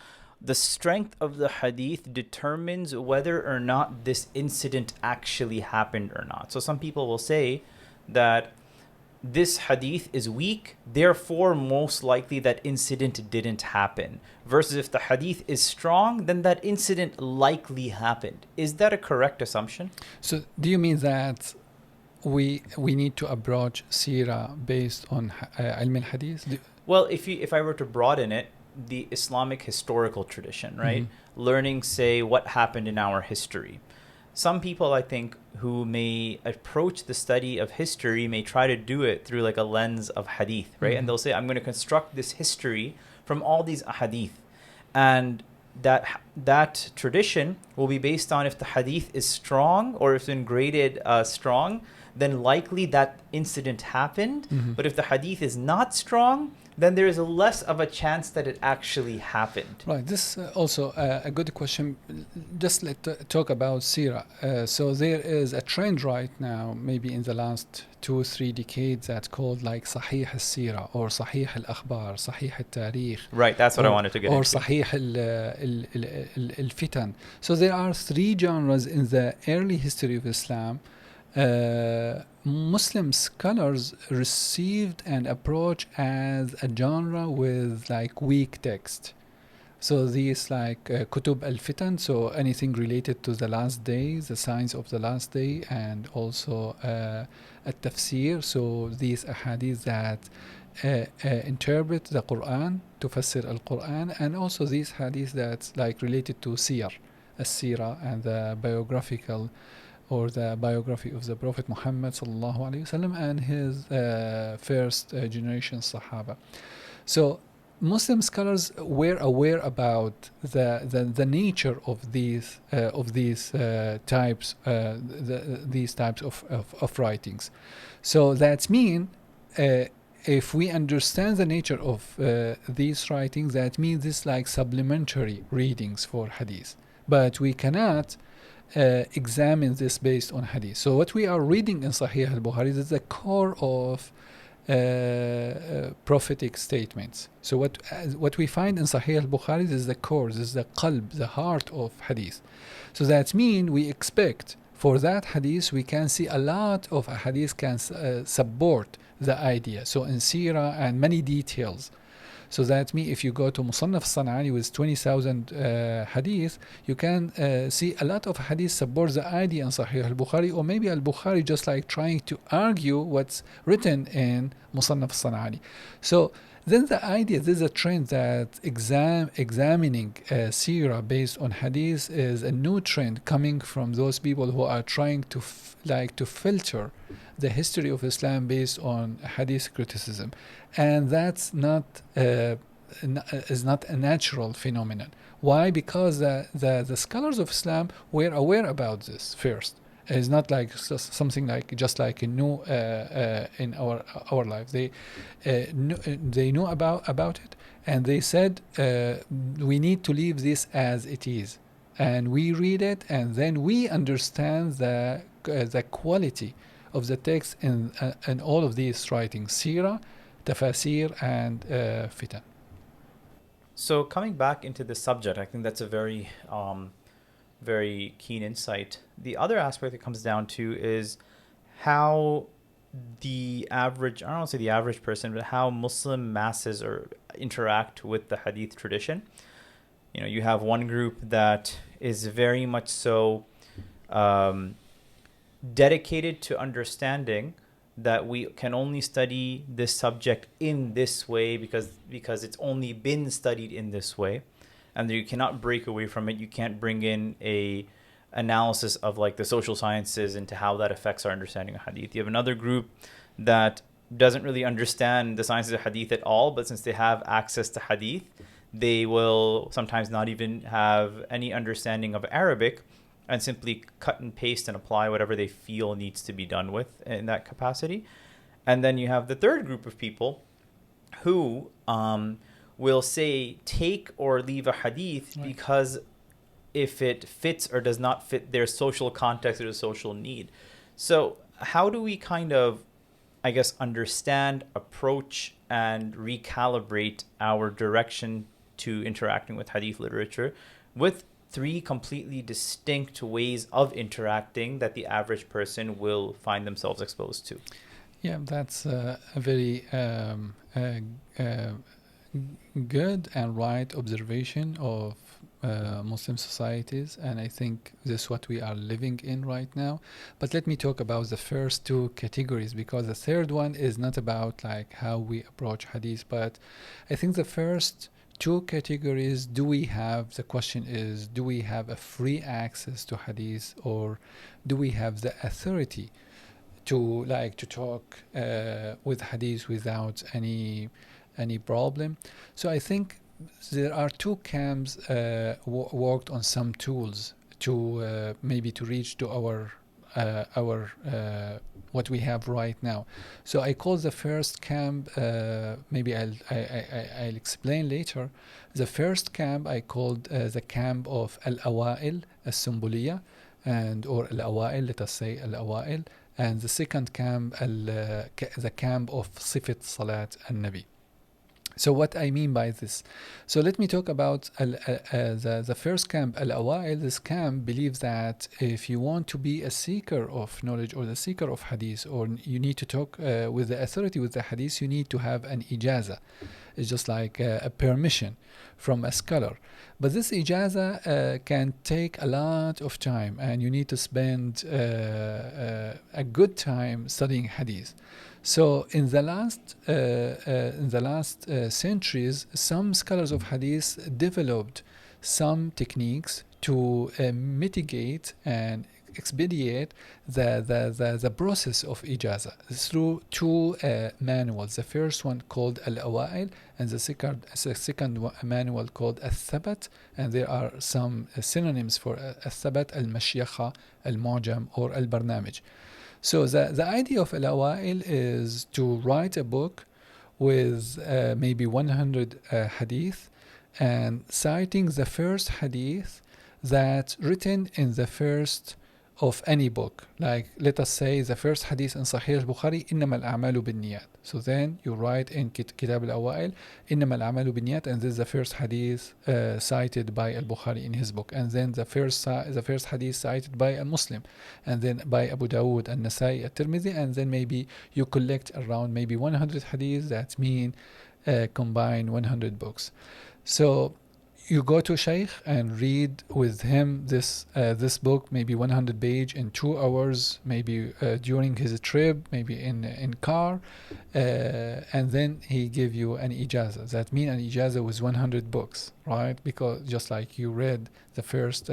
the strength of the hadith determines whether or not this incident actually happened or not. So some people will say that this hadith is weak, therefore most likely that incident didn't happen. Versus if the hadith is strong, then that incident likely happened. Is that a correct assumption? So do you mean that we need to approach Sira based on ilm al-hadith? Well, if I were to broaden it, the Islamic historical tradition, right? Learning, say, what happened in our history. Some people, I think, who may approach the study of history may try to do it through like a lens of hadith, right? And they'll say, I'm going to construct this history from all these hadith. And that tradition will be based on if the hadith is strong or if it's been graded strong, then likely that incident happened. But if the hadith is not strong, then there is less of a chance that it actually happened. Right. This also a good question. Just let's talk about Sira. So there is a trend right now, maybe in the last 2 or 3 decades, that's called like Sahih al-Sira or Sahih al-Akhbar, Sahih al-Tarikh. Right. That's what I wanted to get or into. Sahih al-Fitan. So there are 3 genres in the early history of Islam. Muslim scholars received an approach as a genre with like weak text. So these like Kutub al-Fitan, so anything related to the last days, the signs of the last day, and also al-Tafsir, so these ahadith that interpret the Quran, tufassir al-Quran, and also these hadith that's like related to Siyar, al-Sira, and the biographical or the biography of the Prophet Muhammad sallallahu alaihi wasallam and his first generation Sahaba. So Muslim scholars were aware about the nature of these types these types of writings. So that means if we understand the nature of these writings, that means this like supplementary readings for hadith, but we cannot examine this based on hadith. So what we are reading in Sahih al-Bukhari is the core of prophetic statements. So what we find in Sahih al-Bukhari is the core, this is the qalb, the heart of hadith. So that means we expect for that hadith we can see a lot of hadith can support the idea. So in Sirah and many details. So that means if you go to Musannaf San'ani with 20,000 hadith, you can see a lot of hadith support the idea in Sahih al-Bukhari, or maybe al-Bukhari just like trying to argue what's written in Musannaf San'ani. So then the idea, there's a trend that examining Sirah based on hadith is a new trend coming from those people who are trying to to filter the history of Islam based on hadith criticism, and that's not is not a natural phenomenon. Why? Because the scholars of Islam were aware about this first. It's not like something like just like a new in our life. They knew about it, and they said we need to leave this as it is, and we read it, and then we understand the quality of the text in all of these writings, Sirah, Tafasir, and Fitan. So coming back into the subject, I think that's a very very keen insight. The other aspect that comes down to is how the average, I don't want to say the average person, but how Muslim masses interact with the hadith tradition. You know, you have one group that is very much so dedicated to understanding that we can only study this subject in this way because it's only been studied in this way, and you cannot break away from it. You can't bring in a analysis of like the social sciences into how that affects our understanding of hadith. You have another group that doesn't really understand the sciences of hadith at all, but since they have access to hadith, they will sometimes not even have any understanding of Arabic and simply cut and paste and apply whatever they feel needs to be done with in that capacity. And then you have the third group of people who will say take or leave a hadith because if it fits or does not fit their social context or their social need. So how do we kind of, I guess, understand, approach, and recalibrate our direction to interacting with hadith literature, with three completely distinct ways of interacting that the average person will find themselves exposed to. Yeah, that's a very good and right observation of Muslim societies, and I think this is what we are living in right now. But let me talk about the first two categories, because the third one is not about like how we approach hadith, but I think the first two categories, the question is, do we have a free access to hadith, or do we have the authority to talk with hadith without any problem? So I think there are two camps worked on some tools to maybe to reach to our what we have right now. So I call the first camp, maybe I'll explain later. The first camp I called the camp of al-awail al-sumbuliyya, and or al-awail, let us say al-awail, and the second camp the camp of Sifat Salat al-Nabi. So what I mean by this, so let me talk about the first camp, al-awail. This camp believes that if you want to be a seeker of knowledge or the seeker of hadith, or you need to talk with the authority with the hadith, you need to have an ijaza. It's just like a permission from a scholar. But this ijaza can take a lot of time, and you need to spend a good time studying hadith. So in the last centuries, some scholars of hadith developed some techniques to mitigate and expedite the process of ijaza through two manuals. The first one called al-awail, and the second manual called al-thabat, and there are some synonyms for al-thabat: al-mashyakha, al-mu'jam, or al-barnamij. So the idea of al-awail is to write a book with maybe 100 hadith, and citing the first hadith that's written in the first of any book. Like, let us say the first hadith in Sahih al-Bukhari, إنما الأعمال بالنيات. So then you write in Kitab al-Awail, إنما الأعمال بالنيات, and this is the first hadith cited by al-Bukhari in his book, and then the first hadith cited by a Muslim, and then by Abu Dawood, al-Nasai, al-Tirmidhi, and then maybe you collect around maybe 100 hadiths that mean combine 100 books. So you go to Shaykh and read with him this book, maybe 100 page in 2 hours, maybe during his trip, maybe in car, and then he give you an ijaza. That means an ijaza with 100 books, right? Because just like you read the first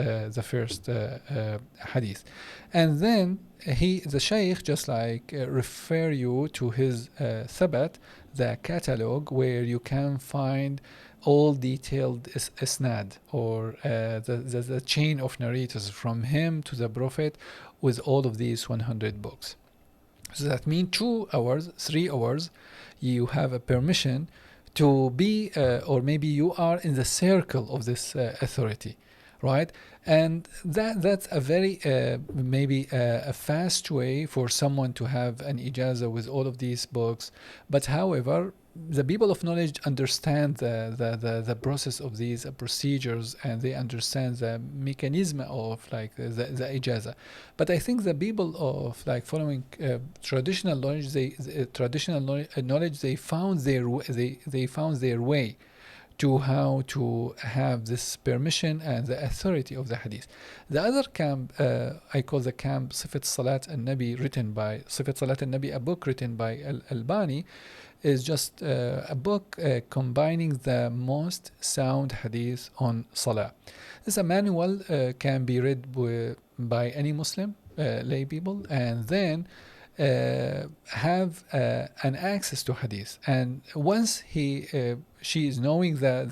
hadith, and then the Shaykh just like refer you to his thabat, the catalog, where you can find all detailed isnad, or the chain of narrators from him to the Prophet, with all of these 100 books. So that means 2 hours, 3 hours, you have a permission to be, or maybe you are in the circle of this authority, right? And that's a very maybe a fast way for someone to have an ijaza with all of these books. But however, the people of knowledge understand the process of these procedures, and they understand the mechanism of like the ijaza. But I think the people of like following traditional knowledge, they found their way to how to have this permission and the authority of the hadith. The other camp I call the camp Sifat Salat al-Nabi, Sifat Salat al-Nabi, a book written by Al-Albani, is just a book combining the most sound hadith on Salah. This manual can be read by any Muslim lay people, and then have an access to hadith. And once she is knowing the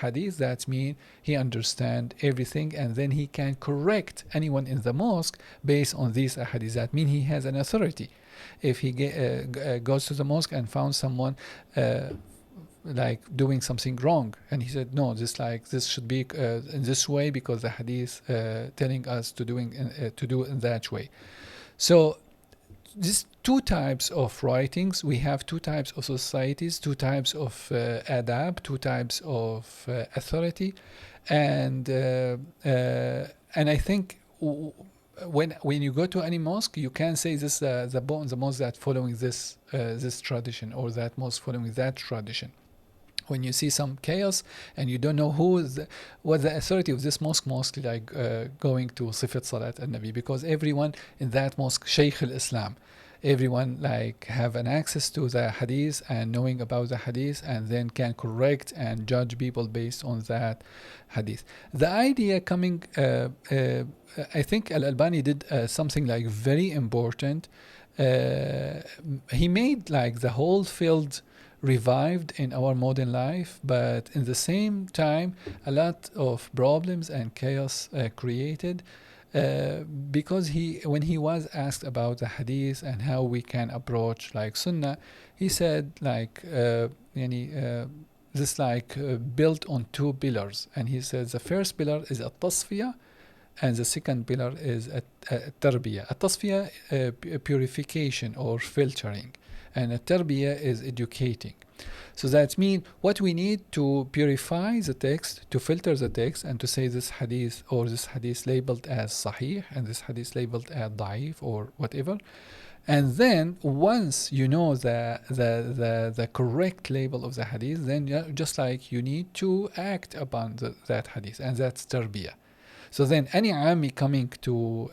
hadith, that means he understand everything, and then he can correct anyone in the mosque based on these hadith. That means he has an authority. If he goes to the mosque and found someone like doing something wrong, and he said, no, this should be in this way because the hadith telling us to do in that way. So these two types of writings. We have two types of societies, two types of adab, two types of authority, and I think when you go to any mosque, you can say this the mosque that following this tradition, or that mosque following that tradition. When you see some chaos and you don't know what the authority of this mosque like going to Sifat Salat al-Nabi, because everyone in that mosque, Shaykh al-Islam, everyone like have an access to the hadith and knowing about the hadith, and then can correct and judge people based on that hadith. The idea coming, I think Al-Albani did something like very important. He made like the whole field revived in our modern life, but in the same time a lot of problems and chaos created, because when he was asked about the hadith and how we can approach like sunnah, he said like this like built on two pillars, and he said the first pillar is a tasfiyah, and the second pillar is a tarbiyah. A tasfiyah, purification or filtering, and a tarbiyah is educating. So that means what we need to purify the text, to filter the text, and to say this hadith labeled as sahih, and this hadith labeled as da'if or whatever. And then once you know the correct label of the hadith, then just like you need to act upon that hadith, and that's tarbiyah. So then any Ami coming to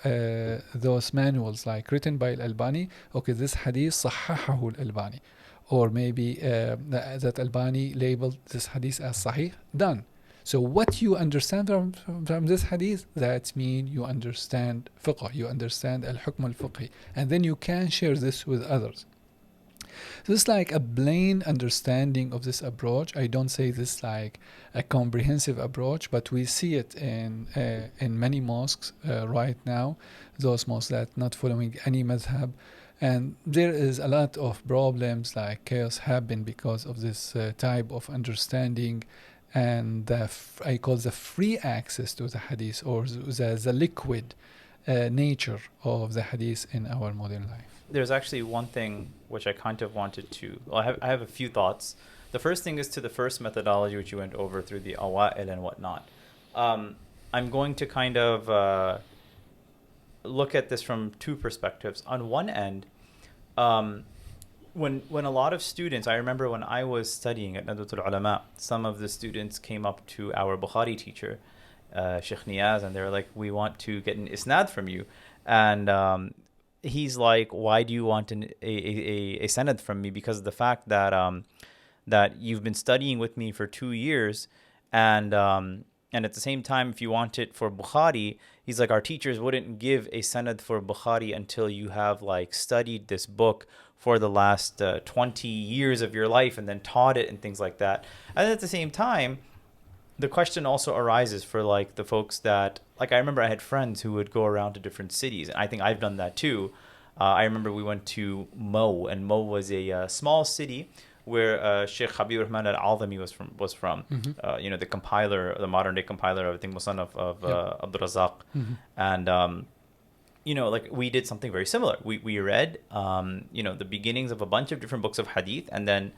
those manuals like written by Al-Albani, okay, this hadith sahahahu Al-Albani, or maybe that Albani labeled this hadith as sahih, done. So what you understand from this hadith, that means you understand fiqh, you understand al-hukm al-fiqhi, and then you can share this with others. So it's like a plain understanding of this approach. I don't say this like a comprehensive approach, but we see it in many mosques right now, those mosques that not following any madhab. And there is a lot of problems like chaos happen because of this type of understanding, and I call the free access to the hadith, or the liquid nature of the hadith in our modern life. There's actually one thing which I kind of wanted to, well, I have a few thoughts. The first thing is to the first methodology which you went over through the awa'il and whatnot. I'm going to kind of look at this from two perspectives. On one end, when a lot of students, I remember when I was studying at Nadwatul Ulama, some of the students came up to our Bukhari teacher, Sheikh Niyaz, and they were like, we want to get an isnad from you. And he's like, why do you want a sanad from me? Because of the fact that that you've been studying with me for 2 years, and at the same time, if you want it for Bukhari, he's like, our teachers wouldn't give a sanad for Bukhari until you have like studied this book for the last 20 years of your life and then taught it and things like that. And at the same time, the question also arises for like the folks that, like, I remember I had friends who would go around to different cities, and I think I've done that too. I remember we went to Mo, and Mo was a small city where Sheikh Habib Rahman al-Azami was from. Mm-hmm. The compiler, the modern day compiler of, I think, Musannaf of Abdul Razak. Mm-hmm. And like we did something very similar. We read the beginnings of a bunch of different books of hadith, and then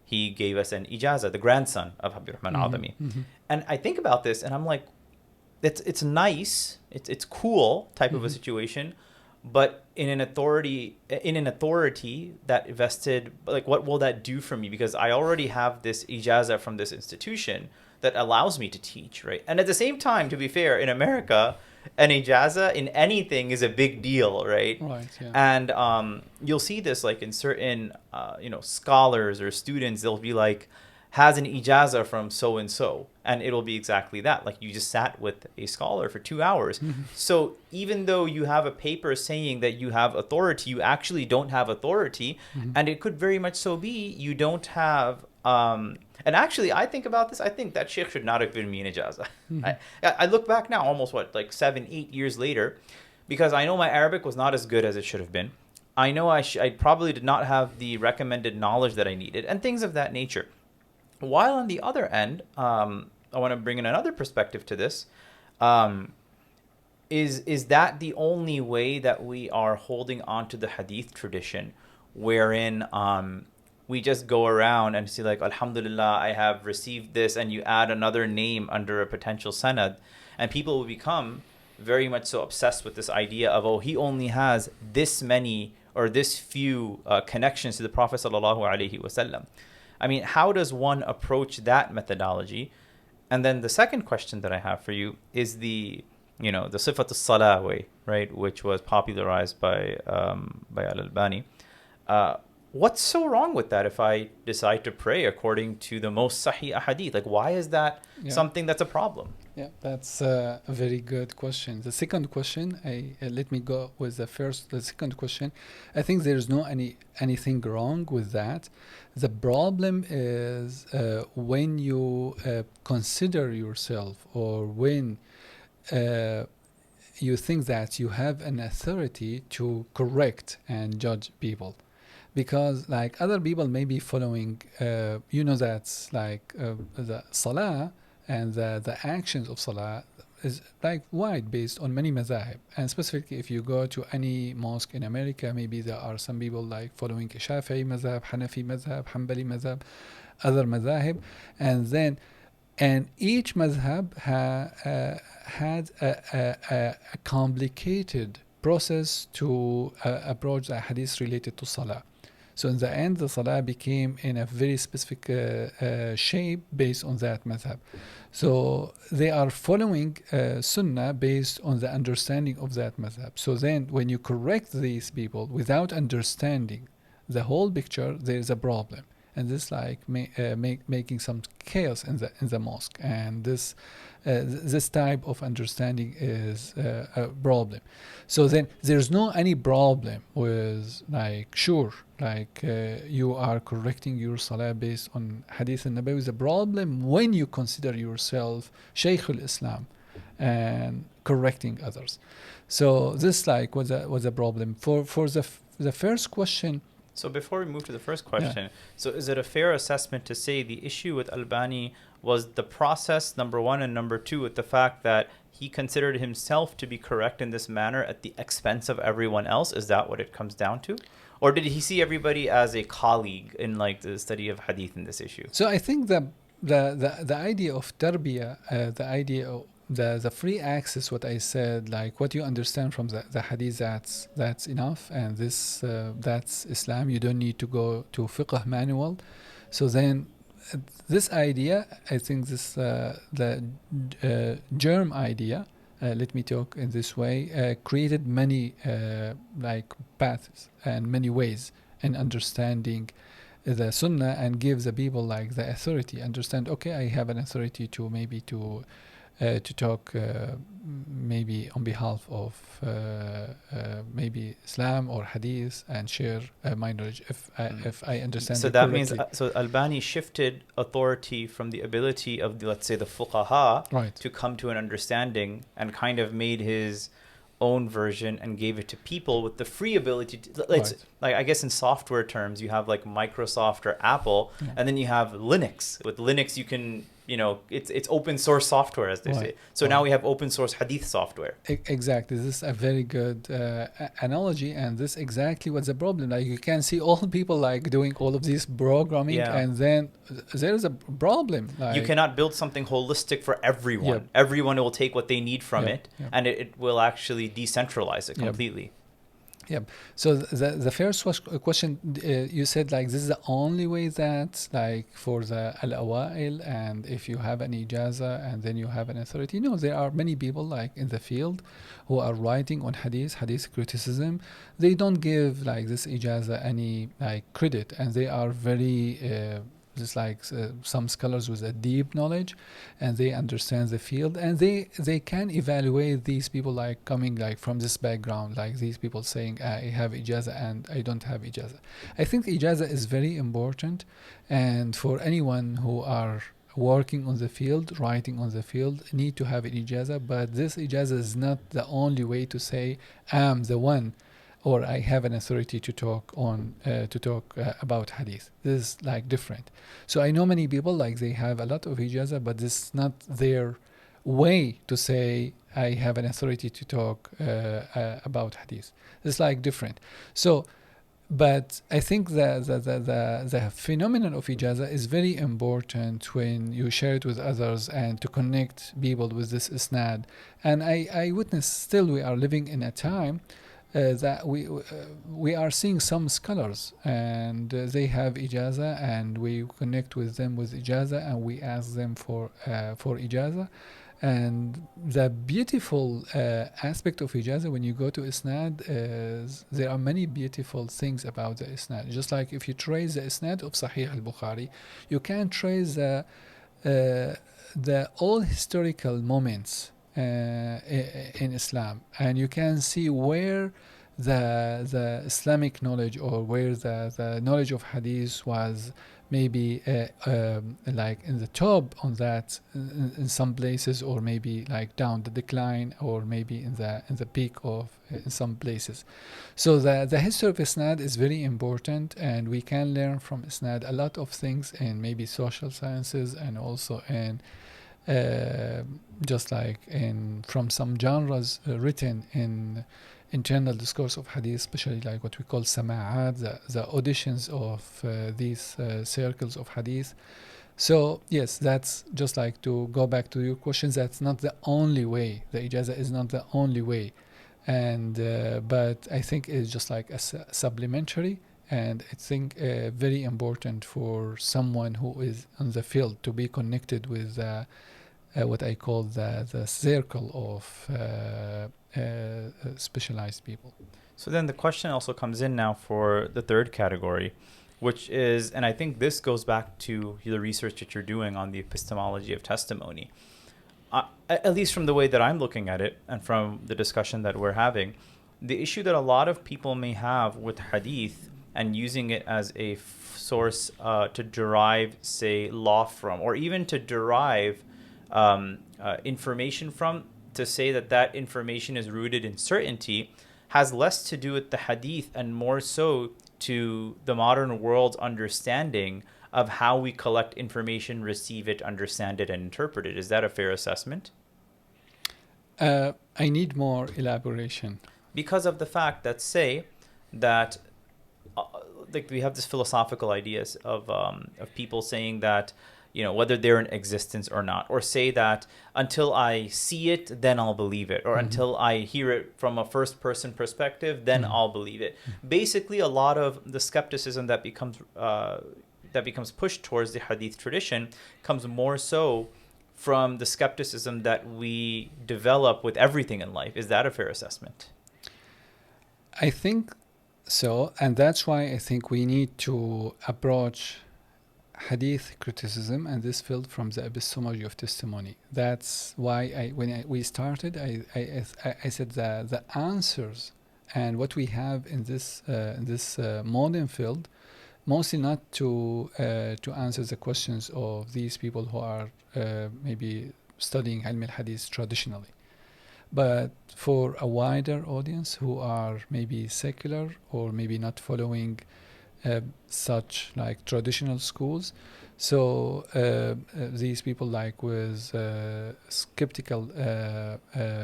he gave us an ijazah, the grandson of Habib Rahman al-Azami. Mm-hmm. And I think about this, and I'm like, it's nice, it's cool type of a situation, but in an authority that vested, like, what will that do for me? Because I already have this ijazah from this institution that allows me to teach, right? And at the same time, to be fair, in America, an ijazah in anything is a big deal, right? Right. Yeah. And you'll see this like in certain scholars or students. They'll be like, has an ijazah from so and so, and it'll be exactly that. Like, you just sat with a scholar for 2 hours. Mm-hmm. So even though you have a paper saying that you have authority, you actually don't have authority, mm-hmm. and it could very much so be you don't have. And actually, I think about this. I think that sheikh should not have given me an ijazah. Mm-hmm. I look back now, almost 7-8 years later, because I know my Arabic was not as good as it should have been. I know I probably did not have the recommended knowledge that I needed, and things of that nature. While on the other end, I want to bring in another perspective to this. is that the only way that we are holding on to the hadith tradition, wherein we just go around and see like, Alhamdulillah, I have received this, and you add another name under a potential sanad, and people will become very much so obsessed with this idea of, oh, he only has this many or this few connections to the Prophet sallallahu alaihi wasallam. I mean, how does one approach that methodology? And then the second question that I have for you is the Sifat al-Salah way, right, which was popularized by Al-Albani. What's so wrong with that if I decide to pray according to the most sahih ahadith? Like, why is that something that's a problem? Yeah, that's a very good question. The second question, let me go with the second question. I think there's no anything wrong with that. The problem is when you consider yourself, or when you think that you have an authority to correct and judge people. Because like other people may be following, that's like the salah and the actions of salah is like wide based on many mazahib. And specifically if you go to any mosque in America, maybe there are some people like following Shafi'i mazhab, Hanafi mazhab, Hanbali mazhab, other mazahib. And each mazhab had a complicated process to approach the hadith related to salah. So in the end, the salah became in a very specific shape based on that madhab. So they are following sunnah based on the understanding of that madhab. So then when you correct these people without understanding the whole picture, there is a problem. And this like making some chaos in the mosque. And this type of understanding is a problem. So then there's no any problem with like you are correcting your salah based on hadith al-Nabawi. The problem when you consider yourself Shaykh al-Islam and correcting others. So this like was a problem for the first question. So before we move to the first question, so is it a fair assessment to say the issue with Albani was the process, number one, and number two, with the fact that he considered himself to be correct in this manner at the expense of everyone else? Is that what it comes down to? Or did he see everybody as a colleague in like the study of hadith in this issue? So I think the idea of tarbiyah, the idea of the free access, what I said, like what you understand from the hadith, that's enough, and that's Islam. You don't need to go to fiqh manual. So then this idea, I think the germ idea, let me talk in this way, created many like paths and many ways in understanding the sunnah, and gives the people like the authority, understand, okay, I have an authority to maybe to talk maybe on behalf of maybe Islam or Hadith, and share my knowledge if I understand. So that means so Albani shifted authority from the ability of let's say the fuqaha to come to an understanding, and kind of made his own version and gave it to people with the free ability to, like I guess in software terms, you have like Microsoft or Apple, and then you have Linux. With Linux you can, it's open source software, as they say. So now we have open source hadith software. Exactly. This is a very good analogy, and this exactly what's the problem. Like you can see all people like doing all of this programming, and then there is a problem. Like, you cannot build something holistic for everyone. Everyone will take what they need from it, and it will actually decentralize it completely. Yeah. So the first question, you said like this is the only way that like for the al-awail, and if you have an ijaza and then you have an authority. No, there are many people like in the field who are writing on hadith criticism. They don't give like this ijaza any like credit, and they are very just like some scholars with a deep knowledge, and they understand the field, and they can evaluate these people like coming like from this background, like these people saying I have ijaza and I don't have ijaza. I think ijaza is very important, and for anyone who are working on the field, writing on the field, need to have an ijaza. But this ijaza is not the only way to say I'm the one, or I have an authority to talk about hadith. This is like different. So I know many people like they have a lot of ijaza, but this is not their way to say I have an authority to talk about hadith. It's like different. So, but I think the phenomenon of ijaza is very important when you share it with others and to connect people with this isnad. And I witness still we are living in a time that we are seeing some scholars and they have ijaza and we connect with them with ijaza and we ask them for ijaza. And the beautiful aspect of ijaza when you go to isnad is there are many beautiful things about the isnad. Just like if you trace the isnad of Sahih al-Bukhari, you can trace the all historical moments in Islam, and you can see where the Islamic knowledge or where the knowledge of hadith was maybe like in the top on that in some places, or maybe like down the decline, or maybe in the peak of in some places. So the history of Isnad is very important, and we can learn from Isnad a lot of things in maybe social sciences, and also in just like in from some genres written in internal discourse of hadith, especially like what we call sama'at, the auditions of these circles of hadith. So yes, that's just like to go back to your questions. That's not the only way. The ijaza is not the only way, and but I think it's just like a supplementary, and I think very important for someone who is on the field to be connected with what I call the circle of specialized people. So then the question also comes in now for the third category, which is, and I think this goes back to the research that you're doing on the epistemology of testimony. At least from the way that I'm looking at it and from the discussion that we're having, the issue that a lot of people may have with hadith and using it as a source to derive, say, law from, or even to derive information from, to say that information is rooted in certainty, has less to do with the hadith and more so to the modern world's understanding of how we collect information, receive it, understand it, and interpret it. Is that a fair assessment? I need more elaboration. Because of the fact that, say, that like we have this philosophical ideas of people saying that, you know, whether they're in existence or not, or say that until I see it, then I'll believe it, or until I hear it from a first person perspective, then I'll believe it. Basically, a lot of the skepticism that becomes pushed towards the hadith tradition comes more so from the skepticism that we develop with everything in life. Is that a fair assessment? I think so, and that's why I think we need to approach hadith criticism and this field from the epistemology of testimony. That's why we started, I said the answers and what we have in this modern field, mostly not to answer the questions of these people who are maybe studying ilm al-hadith traditionally, but for a wider audience who are maybe secular or maybe not following such like traditional schools. So these people like with skeptical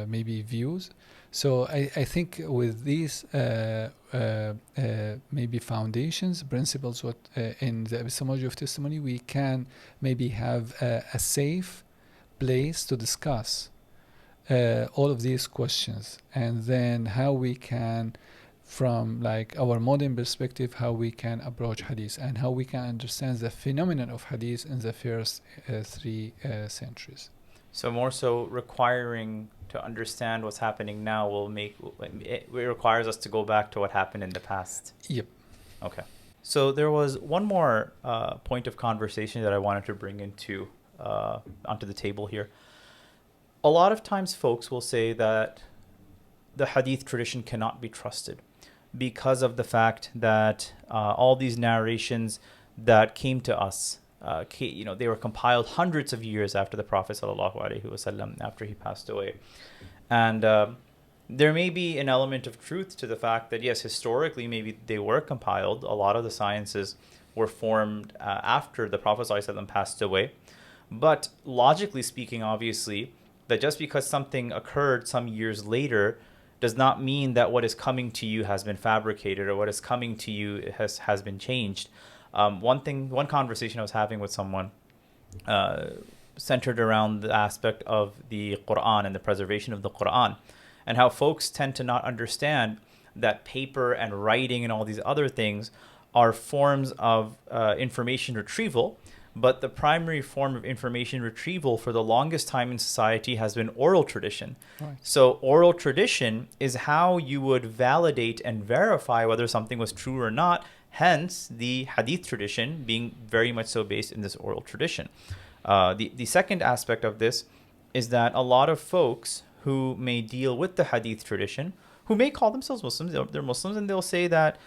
maybe views. So I think with these maybe foundations, principles, what in the epistemology of testimony, we can maybe have a safe place to discuss all of these questions, and then how we can, from like our modern perspective, how we can approach hadith and how we can understand the phenomenon of hadith in the first 3 centuries. So more so requiring to understand what's happening now it requires us to go back to what happened in the past. Yep. Okay. So there was one more point of conversation that I wanted to bring onto the table here. A lot of times folks will say that the hadith tradition cannot be trusted because of the fact that all these narrations that came to us, they were compiled hundreds of years after the Prophet ﷺ, after he passed away. And there may be an element of truth to the fact that, yes, historically, maybe they were compiled. A lot of the sciences were formed after the Prophet ﷺ passed away. But logically speaking, obviously, that just because something occurred some years later does not mean that what is coming to you has been fabricated or what is coming to you has been changed. One conversation I was having with someone centered around the aspect of the Quran and the preservation of the Quran, and how folks tend to not understand that paper and writing and all these other things are forms of information retrieval, but the primary form of information retrieval for the longest time in society has been oral tradition. Right. So oral tradition is how you would validate and verify whether something was true or not, hence the Hadith tradition being very much so based in this oral tradition. The second aspect of this is that a lot of folks who may deal with the Hadith tradition, who may call themselves Muslims, they're Muslims, and they'll say that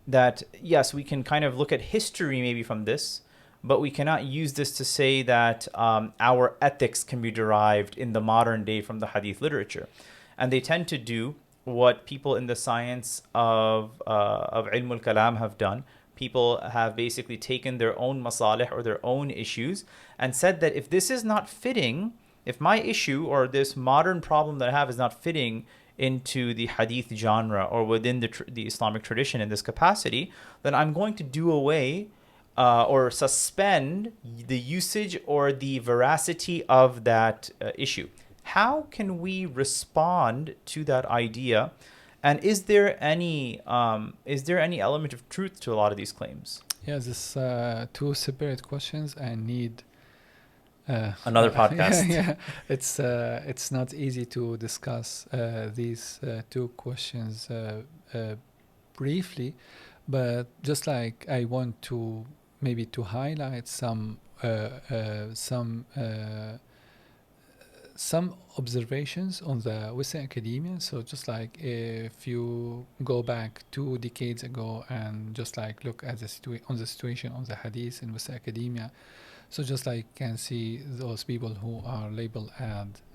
that yes, we can kind of look at history maybe from this, but we cannot use this to say that our ethics can be derived in the modern day from the Hadith literature. And they tend to do what people in the science of ilm al-kalam have done. People have basically taken their own masalih or their own issues and said that if this is not fitting, if my issue or this modern problem that I have is not fitting into the Hadith genre or within the Islamic tradition in this capacity, then I'm going to do away or suspend the usage or the veracity of that issue. How can we respond to that idea? And is there any element of truth to a lot of these claims? Yeah, this two separate questions and need another podcast. Yeah, it's not easy to discuss these two questions briefly, but just like I want to maybe to highlight some observations on the Western academia. So just like if you go back 2 decades ago and just like look at the situation on the Hadith in Western academia, so just like can see those people who are labeled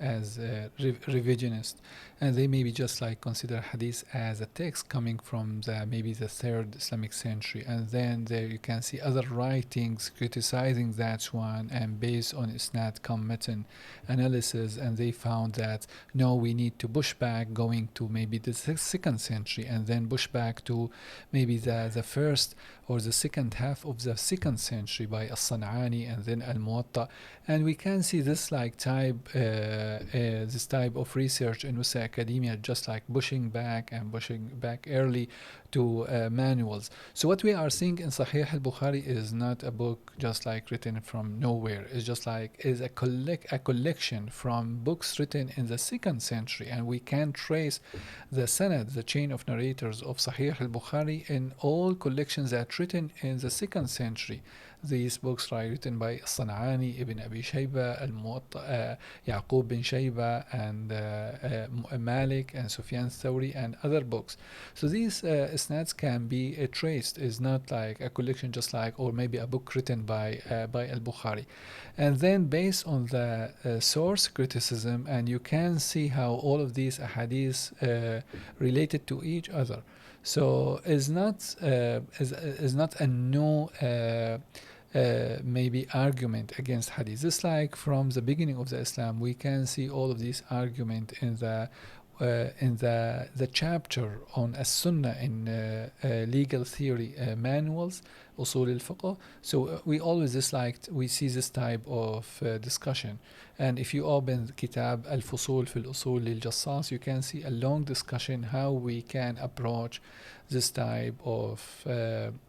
as revisionist, and they maybe just like consider Hadith as a text coming from maybe the 3rd Islamic century, and then there you can see other writings criticizing that one, and based on isnad matan analysis, and they found that no, we need to push back going to maybe the 2nd century, and then push back to maybe the first or the second half of the 2nd century by As-San'ani and then Al-Muwatta. And we can see this like this type of research in Western academia just like pushing back early to manuals. So what we are seeing in Sahih al-Bukhari is not a book just like written from nowhere. It's just like is a collection from books written in the 2nd century, and we can trace the sanad, the chain of narrators of Sahih al-Bukhari in all collections that written in the 2nd century. These books are written by San'ani, Ibn Abi Shayba, Al-Muwatta, Yaqub bin Shayba, and Malik and Sufyan Thawri and other books. So these isnads can be traced. Is not like a collection just like, or maybe a book written by Al-Bukhari. And then based on the source criticism, and you can see how all of these ahadith related to each other. So is not a no maybe argument against hadith. Just like from the beginning of the Islam, we can see all of these argument in the chapter on as-sunnah in legal theory manuals, usul al-fiqh. So we always we see this type of discussion. And if you open Kitab al-Fusul fil usul lil-Jassas, you can see a long discussion how we can approach this type of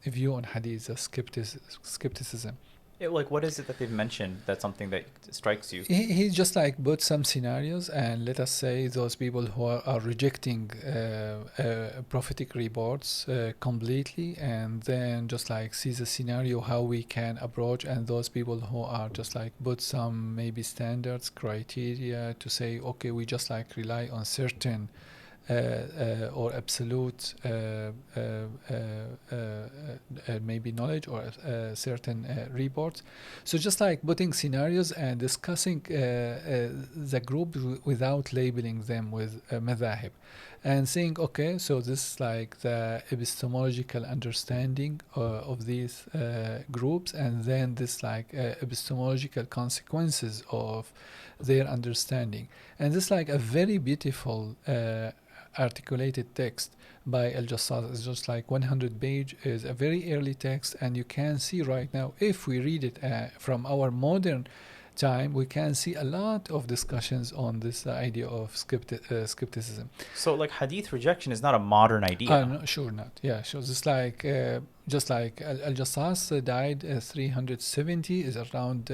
view on hadith, skepticism. Like, what is it that they've mentioned that's something that strikes you? He just like put some scenarios, and let us say those people who are rejecting prophetic reports completely, and then just like see the scenario how we can approach, and those people who are just like put some maybe standards, criteria to say, okay, we just like rely on certain or absolute maybe knowledge or certain reports. So just like putting scenarios and discussing the group without labeling them with madhahib, and saying, okay, so this is like the epistemological understanding of these groups, and then this like epistemological consequences of their understanding. And this like a very beautiful articulated text by Al-Jassas. It's just like 100 page, is a very early text, and you can see right now, if we read it from our modern time, we can see a lot of discussions on this idea of skepticism. So like hadith rejection is not a modern idea. No, sure not. Yeah, sure. Just like Al-Jassas died 370, is around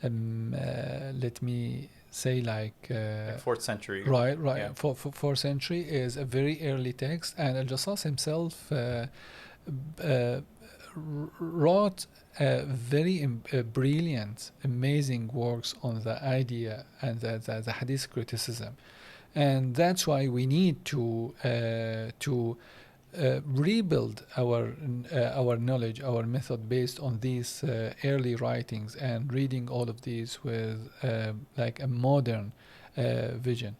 let me say like 4th century. right Yeah. for 4th century, is a very early text, and Al-Jassas himself wrote very brilliant, amazing works on the idea and the hadith criticism. And that's why we need to rebuild our knowledge, our method based on these early writings, and reading all of these with like a modern vision.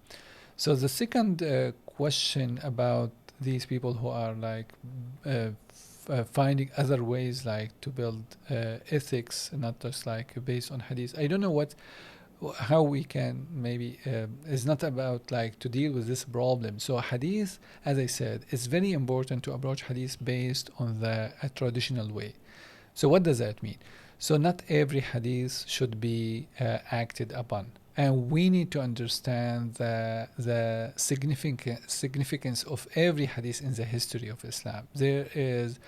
So the second question about these people who are like finding other ways like to build ethics, not just like based on hadith. I don't know how we can maybe it's not about like to deal with this problem. So hadith, as I said, it's very important to approach hadith based on a traditional way. So what does that mean? So not every hadith should be acted upon, and we need to understand the significance of every hadith in the history of Islam. There is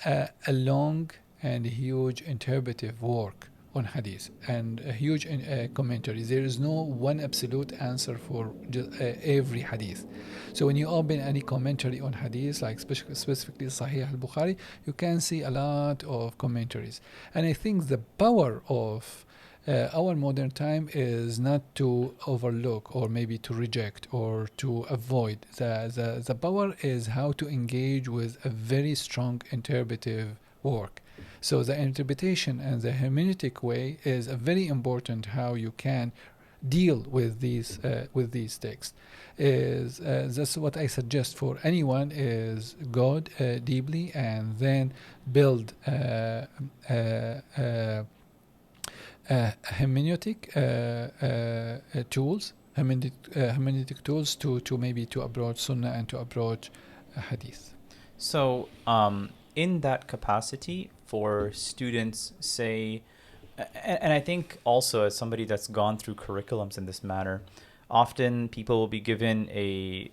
a long and huge interpretive work on hadith and a huge commentary. There is no one absolute answer for every hadith. So when you open any commentary on hadith, like specifically Sahih al-Bukhari, you can see a lot of commentaries. And I think the power of our modern time is not to overlook or maybe to reject or to avoid. The power is how to engage with a very strong interpretive work. So the interpretation and the hermeneutic way is a very important how you can deal with these texts. That's what I suggest for anyone, is go deeply and then build hermeneutic tools, hermeneutic tools to maybe to approach Sunnah and to approach Hadith. So in that capacity, for students, say, and I think also as somebody that's gone through curriculums in this manner, often people will be given a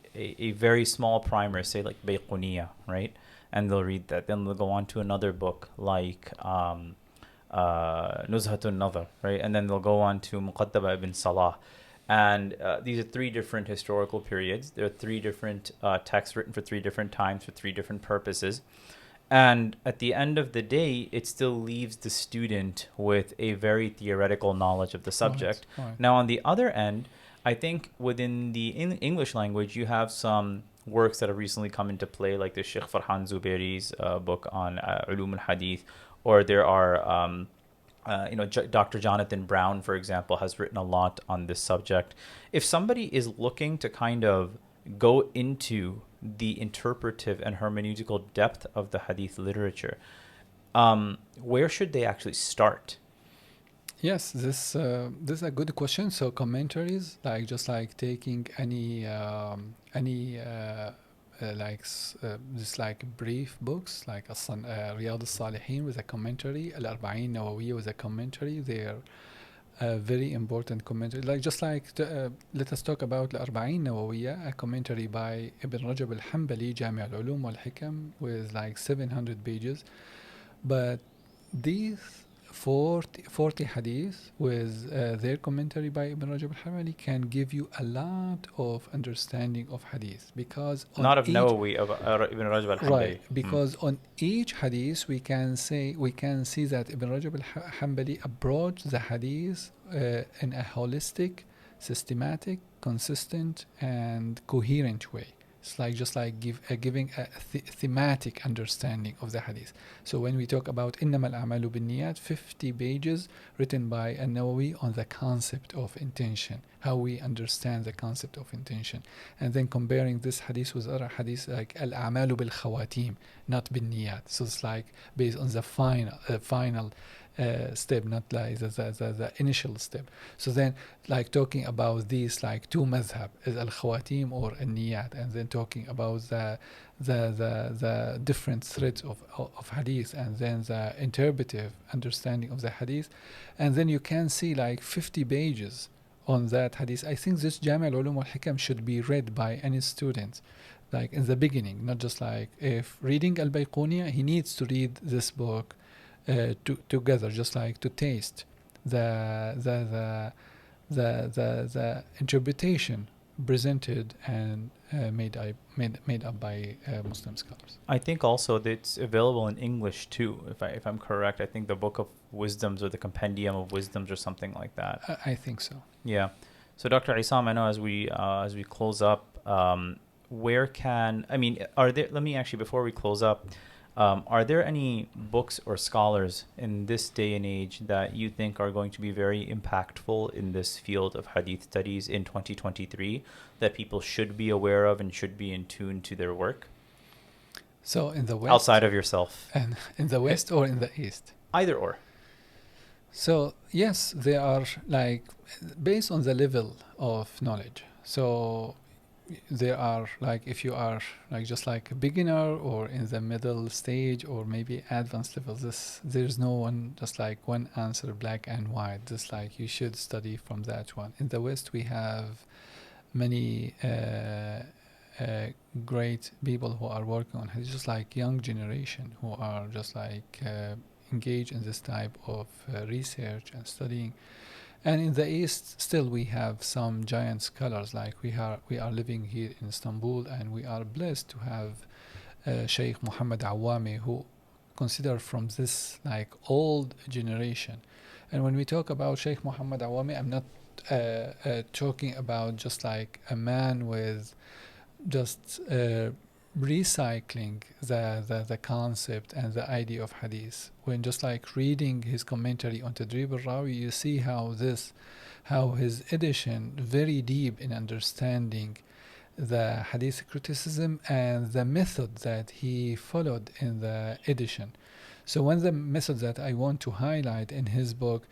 very small primer, say like Bayquniya, right? And they'll read that. Then they'll go on to another book like Nuzhatun Nazar, right? And then they'll go on to Muqaddama ibn Salah. And these are 3 different historical periods. There are 3 different texts written for 3 different times for 3 different purposes. And at the end of the day, it still leaves the student with a very theoretical knowledge of the subject. Right. Now, on the other end, I think within the English language, you have some works that have recently come into play, like the Sheikh Farhan Zubairi's book on Ulum al-Hadith, or there are, Dr. Jonathan Brown, for example, has written a lot on this subject. If somebody is looking to kind of go into the interpretive and hermeneutical depth of the hadith literature, where should they actually start? Yes, this is a good question. So commentaries, like just like taking any just like brief books like Riyadh al-Salihin with a commentary, Al-Arba'in Nawawiyyah with a commentary. They're very important commentary. Like just like let us talk about Al-Arba'in Nawawiyyah, a commentary by Ibn Rajab al-Hanbali, Jami' al-Ulum wal-Hikam, with like 700 pages. But these 40 hadith with their commentary by Ibn Rajab al-Hanbali can give you a lot of understanding of hadith, because not of Nawawi, of Ibn Rajab al-Hanbali. Right, because on each hadith we can see that Ibn Rajab al-Hanbali approached the hadith in a holistic, systematic, consistent and coherent way. It's like just like giving a thematic understanding of the hadith. So when we talk about إنما الأعمال بالنيات, 50 pages written by An-Nawawi on the concept of intention, how we understand the concept of intention, and then comparing this hadith with other hadiths like Al-A'malu bil-Khawatim, not bin-Niyat. So it's like based on the final step, not like the initial step. So then like talking about these like two madhab, is al-khawatim or al-niyat, and then talking about the different threads of hadith, and then the interpretive understanding of the hadith, and then you can see like 50 pages on that hadith. I think this Jami' al-Ulum wal-Hikam should be read by any student like in the beginning, not just like if reading al-Bayquniya, he needs to read this book together, just like to taste the interpretation presented and made up by Muslim scholars. I think also that it's available in English too, if I'm correct. I think the Book of Wisdoms or the Compendium of Wisdoms or something like that. I think so. Yeah. So Dr. Issam, I know as we close up, let me actually, before we close up, are there any books or scholars in this day and age that you think are going to be very impactful in this field of hadith studies in 2023 that people should be aware of and should be in tune to their work? So in the West, outside of yourself, and in the West or in the East? Either or. So yes, they are like based on the level of knowledge. So there are like, if you are like just like a beginner or in the middle stage or maybe advanced level, there's no one just like one answer black and white, just like you should study from that one. In the West we have many great people who are working on it, just like young generation who are just like engaged in this type of research and studying. And in the East, still we have some giant scholars. Like we are living here in Istanbul, and we are blessed to have Shaykh Muhammad Awami, who considered from this like old generation. And when we talk about Shaykh Muhammad Awami, I'm not talking about just like a man with just recycling the concept and the idea of hadith. When just like reading his commentary on Tadrib al-Rawi, you see how his edition very deep in understanding the hadith criticism and the method that he followed in the edition. So one of the methods that I want to highlight in his book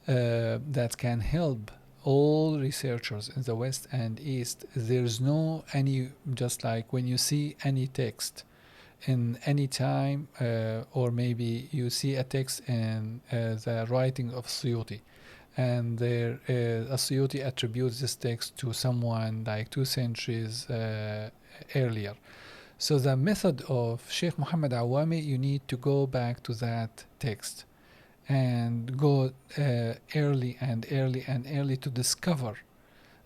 that can help all researchers in the West and East, there's no any, just like when you see any text in any time or maybe you see a text in the writing of Suyuti, and there Suyuti attributes this text to someone like 2 centuries earlier. So the method of Sheikh Muhammad Awami, you need to go back to that text and go early to discover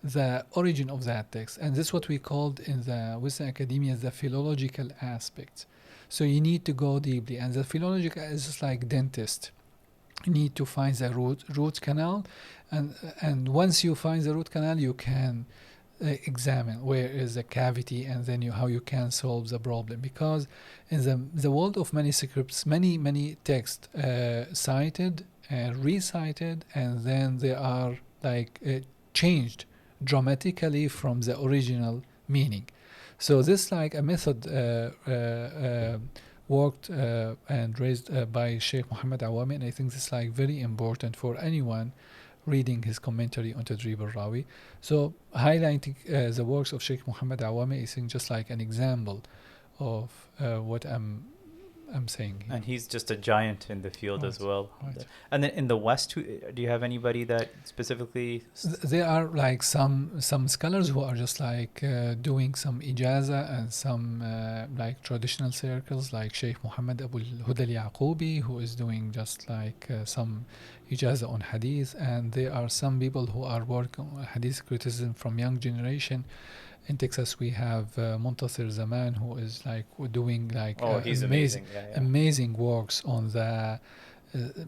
the origin of that text. And this is what we called in the Western academia the philological aspect. So you need to go deeply, and the philological is just like dentist. You need to find the root canal, and once you find the root canal, you can examine where is the cavity, and then how you can solve the problem. Because in the world of manuscripts, many texts cited and recited, and then they are like changed dramatically from the original meaning. So this like a method worked and raised by Sheikh Muhammad Awami, and I think this is like very important for anyone reading his commentary on Tadrib al-Rawi. So highlighting the works of Sheikh Muhammad Awami is just like an example of what I'm saying here. And he's just a giant in the field as well. Right. And then in the West, do you have anybody that specifically? There are like some scholars who are just like doing some ijaza and some like traditional circles, like Sheikh Muhammad Abu al-Huda al-Yaqubi, who is doing just like some ijaza on hadith. And there are some people who are working on hadith criticism from young generation. In Texas, we have Muntasir Zaman, who is like doing like he's amazing. Amazing works on the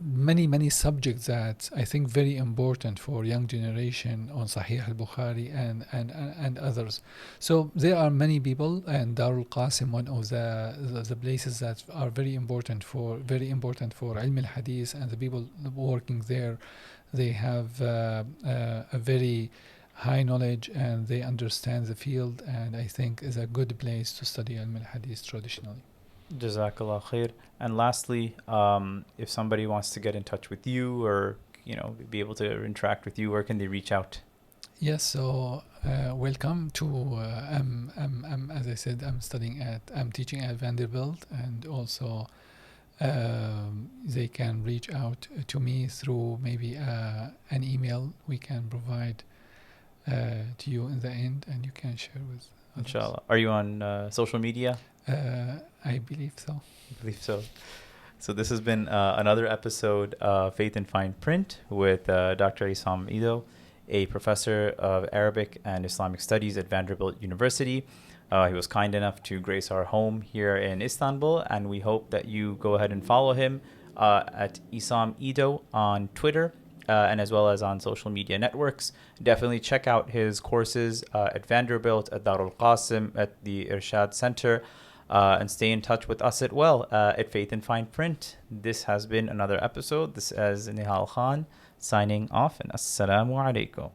many subjects that I think very important for young generation on Sahih al-Bukhari and others. So there are many people, and Darul Qasim, one of the places that are very important for Ilm al-Hadith, and the people working there, they have a very high knowledge and they understand the field, and I think is a good place to study Ilm al-Hadith traditionally. Jazakallah khair. And lastly, if somebody wants to get in touch with you or be able to interact with you, where can they reach out? Yes, so welcome to as I said, I'm teaching at Vanderbilt, and also they can reach out to me through maybe an email we can provide to you in the end, and you can share with others. Inshallah. Are you on social media? I believe so. I believe so. So this has been another episode of Faith in Fine Print with Dr. Issam Eido, a professor of Arabic and Islamic Studies at Vanderbilt University. He was kind enough to grace our home here in Istanbul, and we hope that you go ahead and follow him at Issam Eido on Twitter and as well as on social media networks. Definitely check out his courses at Vanderbilt, at Darul Qasim, at the Irshad Center, and stay in touch with us at Faith in Fine Print. This has been another episode. This is Nihal Khan signing off, and Assalamu Alaikum.